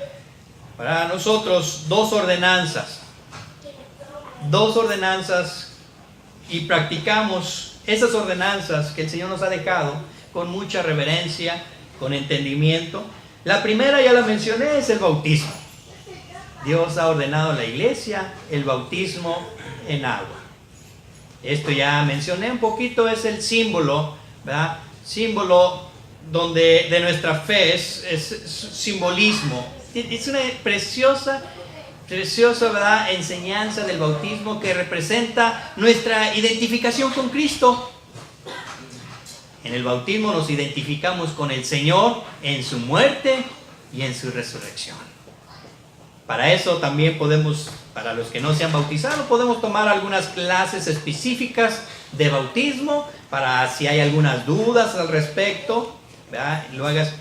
para nosotros, dos ordenanzas, y practicamos esas ordenanzas que el Señor nos ha dejado con mucha reverencia, con entendimiento. La primera, ya la mencioné, es el bautismo. Dios ha ordenado a la iglesia el bautismo en agua. Esto ya mencioné un poquito, es el símbolo, ¿verdad?, símbolo de nuestra fe, es simbolismo. Es una preciosa, ¿verdad?, enseñanza del bautismo que representa nuestra identificación con Cristo. En el bautismo nos identificamos con el Señor en su muerte y en su resurrección. Para eso también podemos, para los que no se han bautizado, podemos tomar algunas clases específicas de bautismo para si hay algunas dudas al respecto, ¿verdad?, lo hagas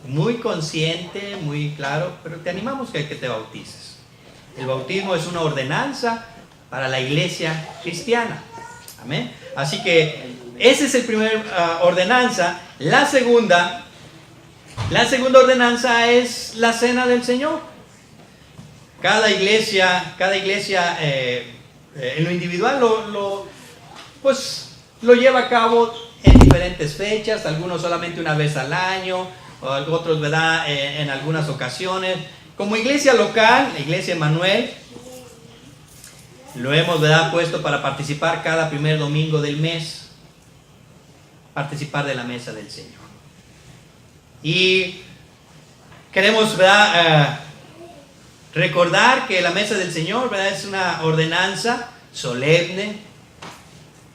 muy consciente, muy claro, pero te animamos que te bautices. El bautismo es una ordenanza para la iglesia cristiana. Amén. Así que esa es el primer ordenanza. La segunda ordenanza es la cena del Señor. Cada iglesia en lo individual lo lleva a cabo en diferentes fechas, algunos solamente una vez al año, o otros, ¿verdad?, en algunas ocasiones. Como iglesia local, la iglesia Emmanuel, Lo hemos, ¿verdad?, puesto para participar cada primer domingo del mes. Participar de la mesa del Señor. Y queremos, ¿verdad?, recordar que la mesa del Señor, ¿verdad?, es una ordenanza solemne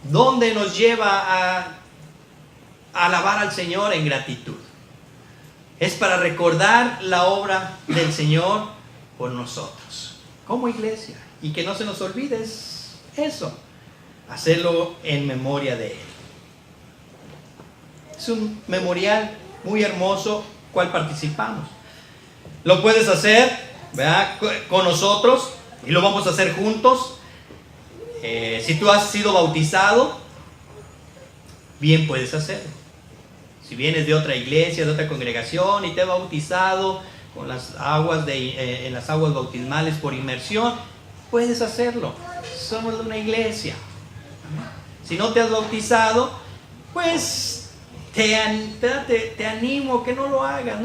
donde nos lleva a alabar al Señor en gratitud. Es para recordar la obra del Señor por nosotros, como iglesia. Y que no se nos olvide eso, hacerlo en memoria de Él. Es un memorial muy hermoso, cual participamos. Lo puedes hacer, ¿verdad?, con nosotros, y lo vamos a hacer juntos. Si tú has sido bautizado, bien puedes hacerlo. Si vienes de otra iglesia, de otra congregación y te has bautizado con las aguas en las aguas bautismales por inmersión, puedes hacerlo. Somos de una iglesia. Si no te has bautizado, pues te animo que no lo hagas.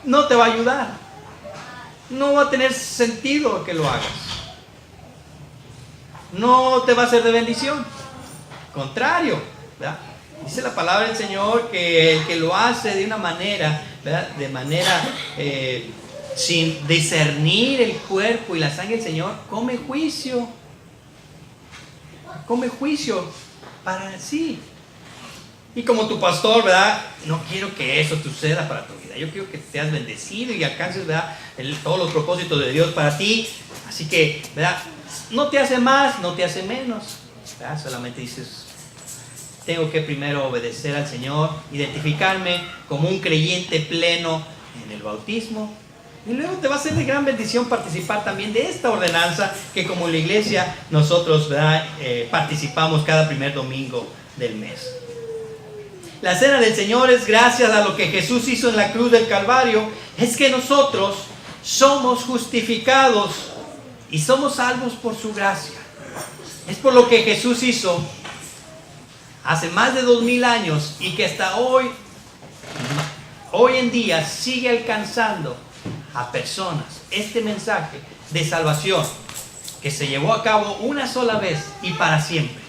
No te va a ayudar. No va a tener sentido que lo hagas. No te va a ser de bendición. Contrario, ¿verdad? Dice la palabra del Señor que el que lo hace de una manera, ¿verdad?, de manera sin discernir el cuerpo y la sangre del Señor, come juicio para sí. Y como tu pastor, ¿verdad?, no quiero que eso suceda para tu vida. Yo quiero que seas bendecido y alcances, ¿verdad?, todos los propósitos de Dios para ti. Así que, ¿verdad?, no te hace más, no te hace menos, ¿verdad? Solamente dices, tengo que primero obedecer al Señor, identificarme como un creyente pleno en el bautismo. Y luego te va a ser de gran bendición participar también de esta ordenanza que como la iglesia nosotros, ¿verdad?, participamos cada primer domingo del mes. La cena del Señor es gracias a lo que Jesús hizo en la cruz del Calvario. Es que nosotros somos justificados y somos salvos por su gracia. Es por lo que Jesús hizo hace más de 2000 años y que hasta hoy en día sigue alcanzando a personas este mensaje de salvación que se llevó a cabo una sola vez y para siempre,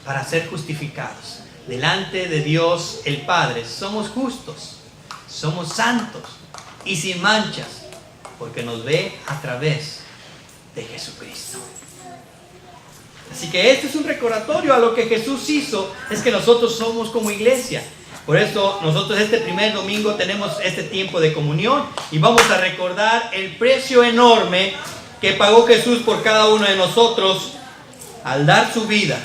para ser justificados delante de Dios el Padre. Somos justos, somos santos y sin manchas, porque nos ve a través de Jesucristo. Así que este es un recordatorio a lo que Jesús hizo, es que nosotros somos como iglesia. Por eso nosotros este primer domingo tenemos este tiempo de comunión y vamos a recordar el precio enorme que pagó Jesús por cada uno de nosotros al dar su vida.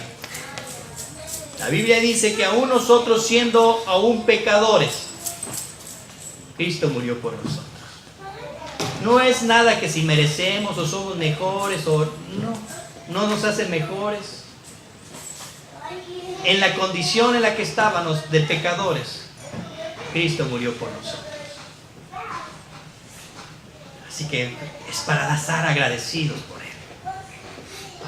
La Biblia dice que aún nosotros siendo aún pecadores, Cristo murió por nosotros. No es nada que si merecemos o somos mejores o no nos hace mejores. En la condición en la que estábamos de pecadores, Cristo murió por nosotros. Así que es para estar agradecidos por Él.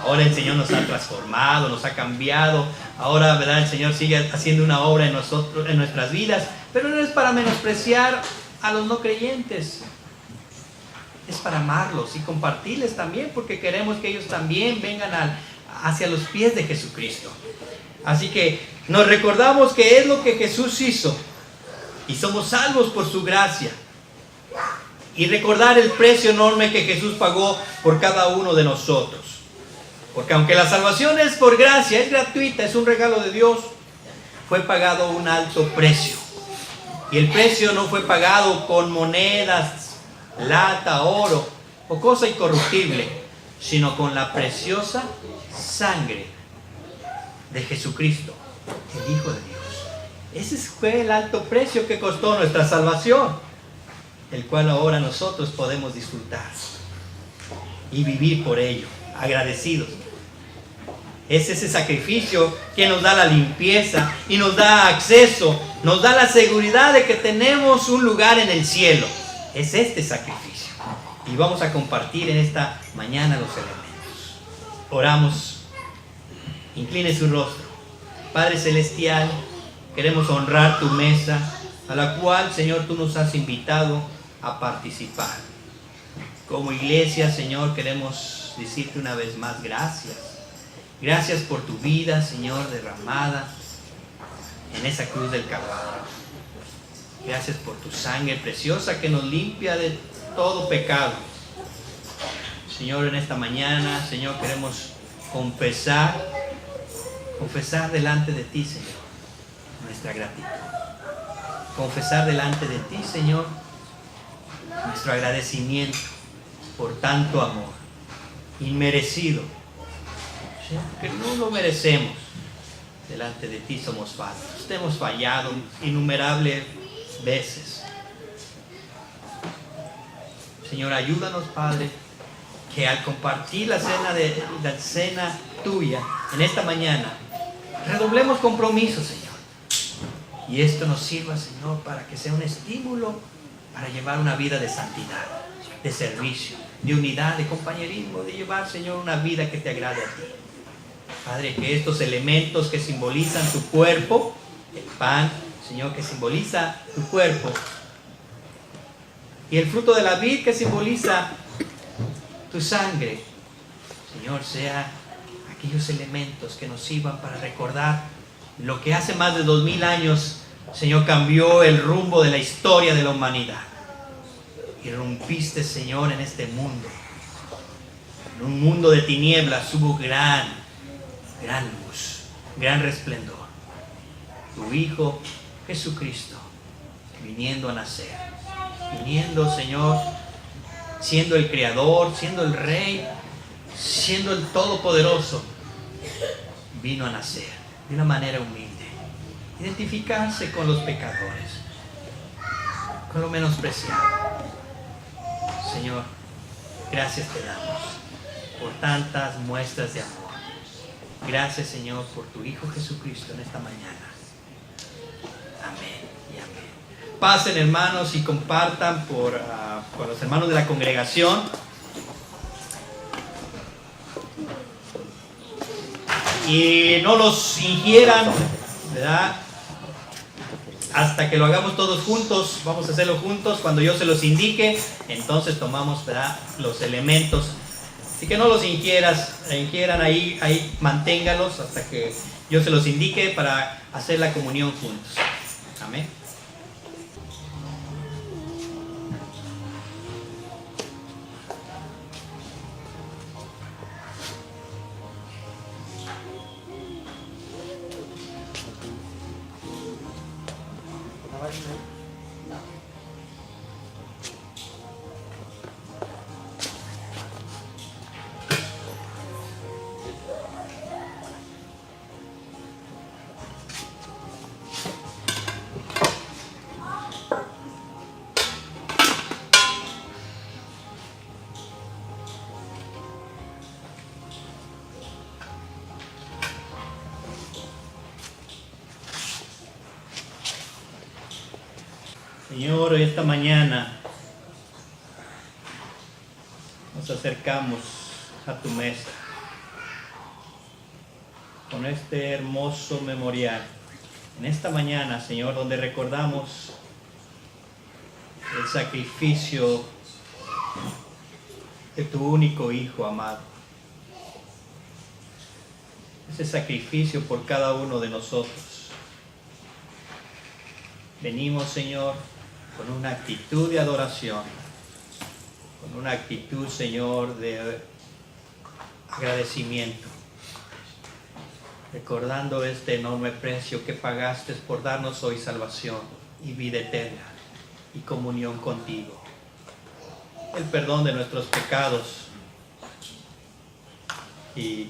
Ahora el Señor nos ha transformado, nos ha cambiado. Ahora, ¿verdad?, el Señor sigue haciendo una obra en nosotros, en nuestras vidas. Pero no es para menospreciar a los no creyentes. Es para amarlos y compartirles también, porque queremos que ellos también vengan hacia los pies de Jesucristo. Así que nos recordamos que es lo que Jesús hizo y somos salvos por su gracia. Y recordar el precio enorme que Jesús pagó por cada uno de nosotros. Porque aunque la salvación es por gracia, es gratuita, es un regalo de Dios, fue pagado un alto precio. Y el precio no fue pagado con monedas, plata, oro o cosa incorruptible, sino con la preciosa sangre de Jesucristo, el Hijo de Dios. Ese fue el alto precio que costó nuestra salvación, el cual ahora nosotros podemos disfrutar y vivir por ello, agradecidos. Es ese sacrificio que nos da la limpieza y nos da acceso, nos da la seguridad de que tenemos un lugar en el cielo. Es este sacrificio. Y vamos a compartir en esta mañana los elementos. Oramos. Incline su rostro. Padre Celestial, queremos honrar tu mesa, a la cual, Señor, tú nos has invitado a participar. Como iglesia, Señor, queremos decirte una vez más gracias. Gracias por tu vida, Señor, derramada en esa cruz del Calvario. Gracias por tu sangre preciosa que nos limpia de todo pecado. Señor, en esta mañana, Señor, queremos confesar delante de ti, Señor, nuestra gratitud. Confesar delante de ti, Señor, nuestro agradecimiento por tanto amor inmerecido, Señor, que no lo merecemos. Delante de ti somos faltos. Hemos fallado innumerables veces. Señor, ayúdanos, Padre, que al compartir la cena tuya en esta mañana, redoblemos compromisos, Señor. Y esto nos sirva, Señor, para que sea un estímulo para llevar una vida de santidad, de servicio, de unidad, de compañerismo, de llevar, Señor, una vida que te agrade a ti. Padre, que estos elementos que simbolizan tu cuerpo, el pan, Señor, que simboliza tu cuerpo, y el fruto de la vid que simboliza tu sangre, Señor, sea aquellos elementos que nos sirvan para recordar lo que hace más de 2000 años, Señor, cambió el rumbo de la historia de la humanidad. Irrumpiste, Señor, en este mundo. En un mundo de tinieblas hubo gran luz, gran resplendor. Tu Hijo Jesucristo viniendo a nacer, viniendo, Señor, siendo el Creador, siendo el Rey, siendo el Todopoderoso, vino a nacer de una manera humilde, identificarse con los pecadores, con lo menospreciado. Señor, gracias te damos por tantas muestras de amor. Gracias, Señor, por tu Hijo Jesucristo en esta mañana. Amén y amén. Pasen, hermanos, y compartan con los hermanos de la congregación. Y no los ingieran, ¿verdad? Hasta que lo hagamos todos juntos. Vamos a hacerlo juntos. Cuando yo se los indique, entonces tomamos, ¿verdad?, los elementos. Así que no los ingieran ahí manténgalos hasta que yo se los indique para hacer la comunión juntos. Amén. Señor, esta mañana nos acercamos a tu mesa con este hermoso memorial. En esta mañana, Señor, donde recordamos el sacrificio de tu único Hijo amado. Ese sacrificio por cada uno de nosotros. Venimos, Señor, con una actitud de adoración, con una actitud, Señor, de agradecimiento, recordando este enorme precio que pagaste por darnos hoy salvación y vida eterna y comunión contigo, el perdón de nuestros pecados y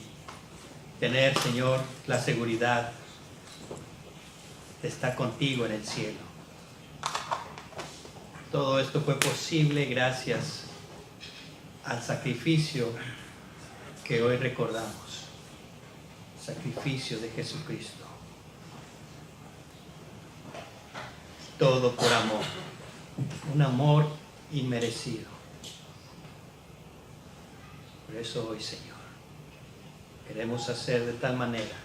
tener, Señor, la seguridad de estar contigo en el cielo. Todo esto fue posible gracias al sacrificio que hoy recordamos, sacrificio de Jesucristo. Todo por amor, un amor inmerecido. Por eso hoy, Señor, queremos hacer de tal manera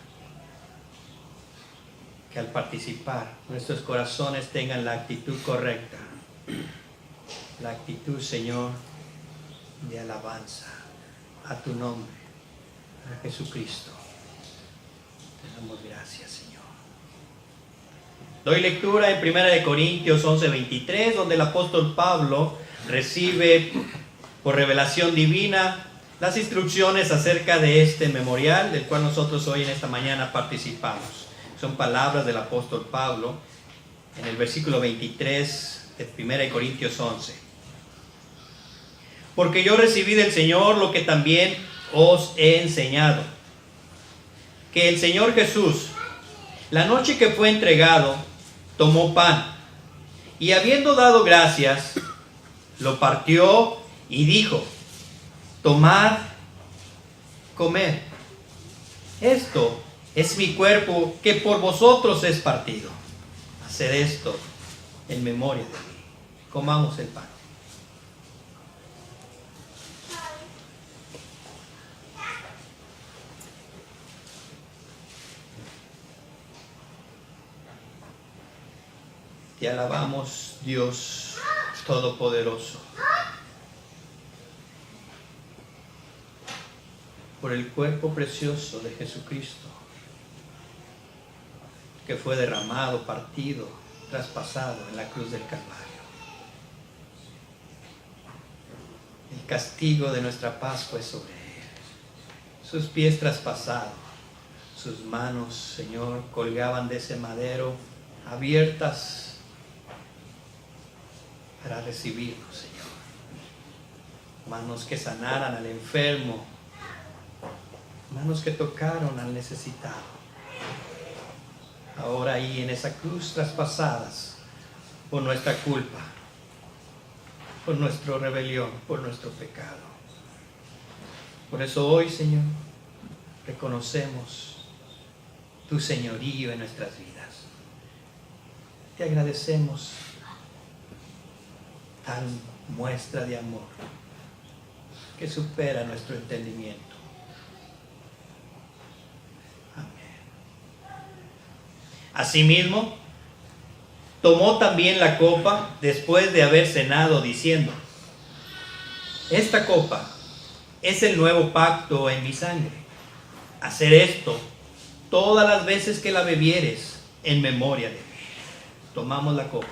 que al participar nuestros corazones tengan la actitud correcta. La actitud, Señor, de alabanza a tu nombre, a Jesucristo. Te damos gracias, Señor. Doy lectura en 1 Corintios 11:23, donde el apóstol Pablo recibe por revelación divina las instrucciones acerca de este memorial, del cual nosotros hoy en esta mañana participamos. Son palabras del apóstol Pablo en el versículo 23 de 1 Corintios 11. Porque yo recibí del Señor lo que también os he enseñado, que el Señor Jesús, la noche que fue entregado, tomó pan, y habiendo dado gracias, lo partió y dijo: tomad, comed, esto es mi cuerpo que por vosotros es partido. Haced esto en memoria de mí. Comamos el pan. Te alabamos, Dios Todopoderoso, por el cuerpo precioso de Jesucristo, que fue derramado, partido, traspasado en la cruz del Calvario. El castigo de nuestra paz fue sobre él. Sus pies traspasados, sus manos, Señor, colgaban de ese madero, abiertas para recibirnos, Señor. Manos que sanaran al enfermo, manos que tocaron al necesitado. Ahora ahí en esa cruz traspasadas por nuestra culpa, por nuestra rebelión, por nuestro pecado. Por eso hoy, Señor, reconocemos tu señorío en nuestras vidas. Te agradecemos tal muestra de amor que supera nuestro entendimiento. Amén. Asimismo, tomó también la copa después de haber cenado, diciendo: esta copa es el nuevo pacto en mi sangre. Hacer esto todas las veces que la bebieres en memoria de mí. Tomamos la copa.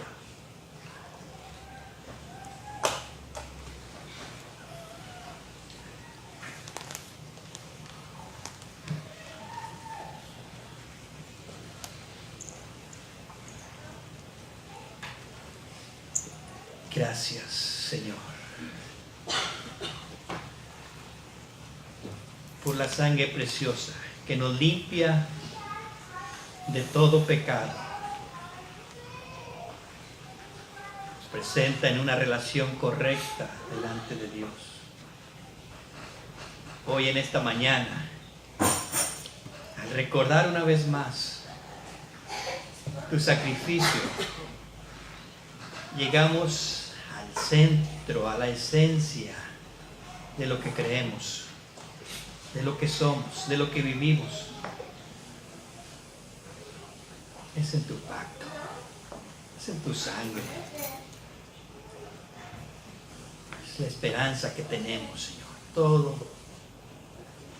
Gracias, Señor, por la sangre preciosa que nos limpia de todo pecado. Nos presenta en una relación correcta delante de Dios. Hoy en esta mañana, al recordar una vez más tu sacrificio, llegamos al centro, a la esencia de lo que creemos, de lo que somos, de lo que vivimos. Es en tu pacto, es en tu sangre, es la esperanza que tenemos, Señor.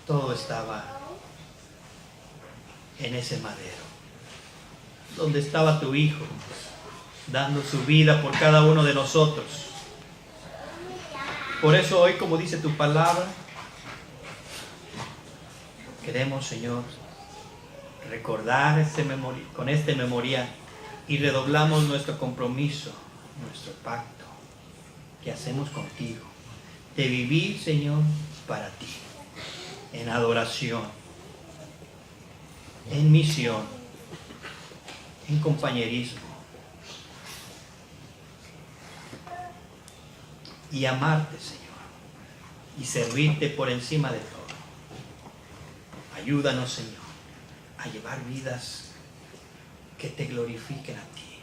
Todo estaba en ese madero, donde estaba tu Hijo, dando su vida por cada uno de nosotros. Por eso hoy, como dice tu palabra, queremos, Señor, recordar con este memorial, y redoblamos nuestro compromiso, nuestro pacto que hacemos contigo, de vivir, Señor, para ti, en adoración, en misión, en compañerismo, y amarte, Señor, y servirte por encima de todo. Ayúdanos, Señor, a llevar vidas que te glorifiquen a ti.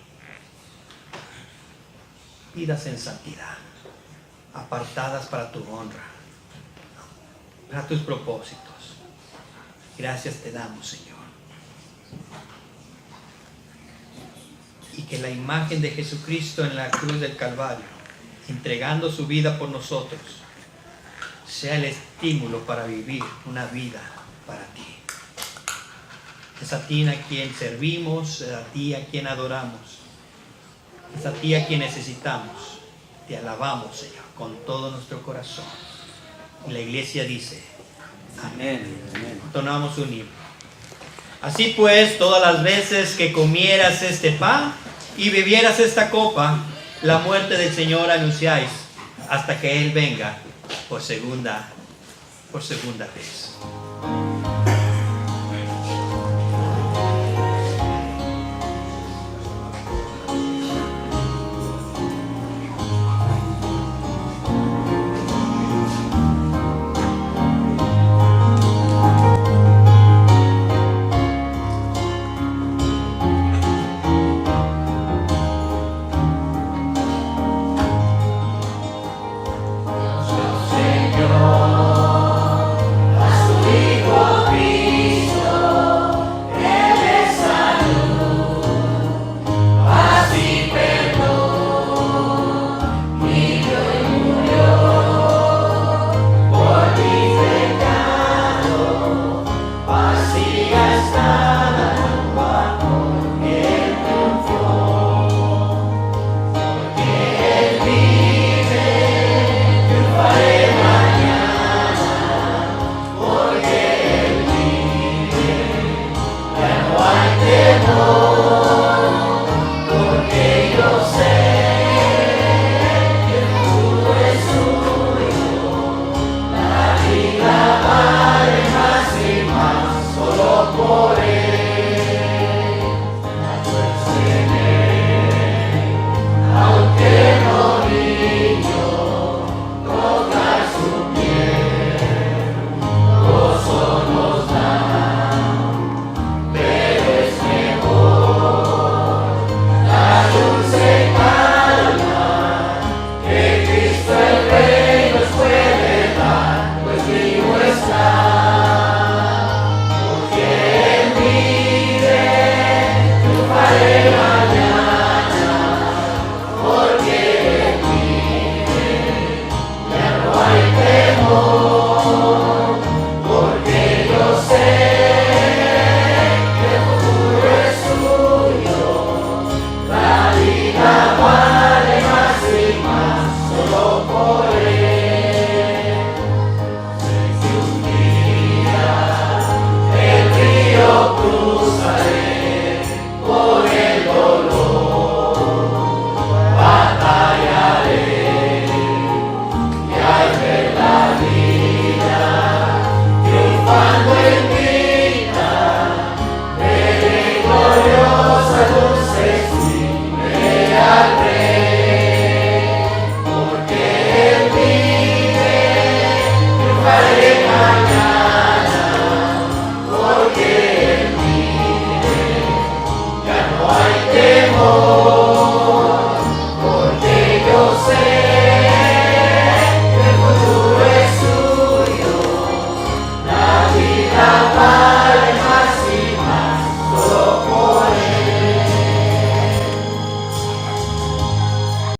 Vidas en santidad, apartadas para tu honra, para tus propósitos. Gracias te damos, Señor. Y que la imagen de Jesucristo en la cruz del Calvario, entregando su vida por nosotros, sea el estímulo para vivir una vida para ti. Es a ti a quien servimos, es a ti a quien adoramos, es a ti a quien necesitamos. Te alabamos, Señor, con todo nuestro corazón. Y la iglesia dice, amén. Entonamos un himno. Así pues, todas las veces que comieras este pan y bebieras esta copa, la muerte del Señor anunciáis hasta que Él venga por segunda vez.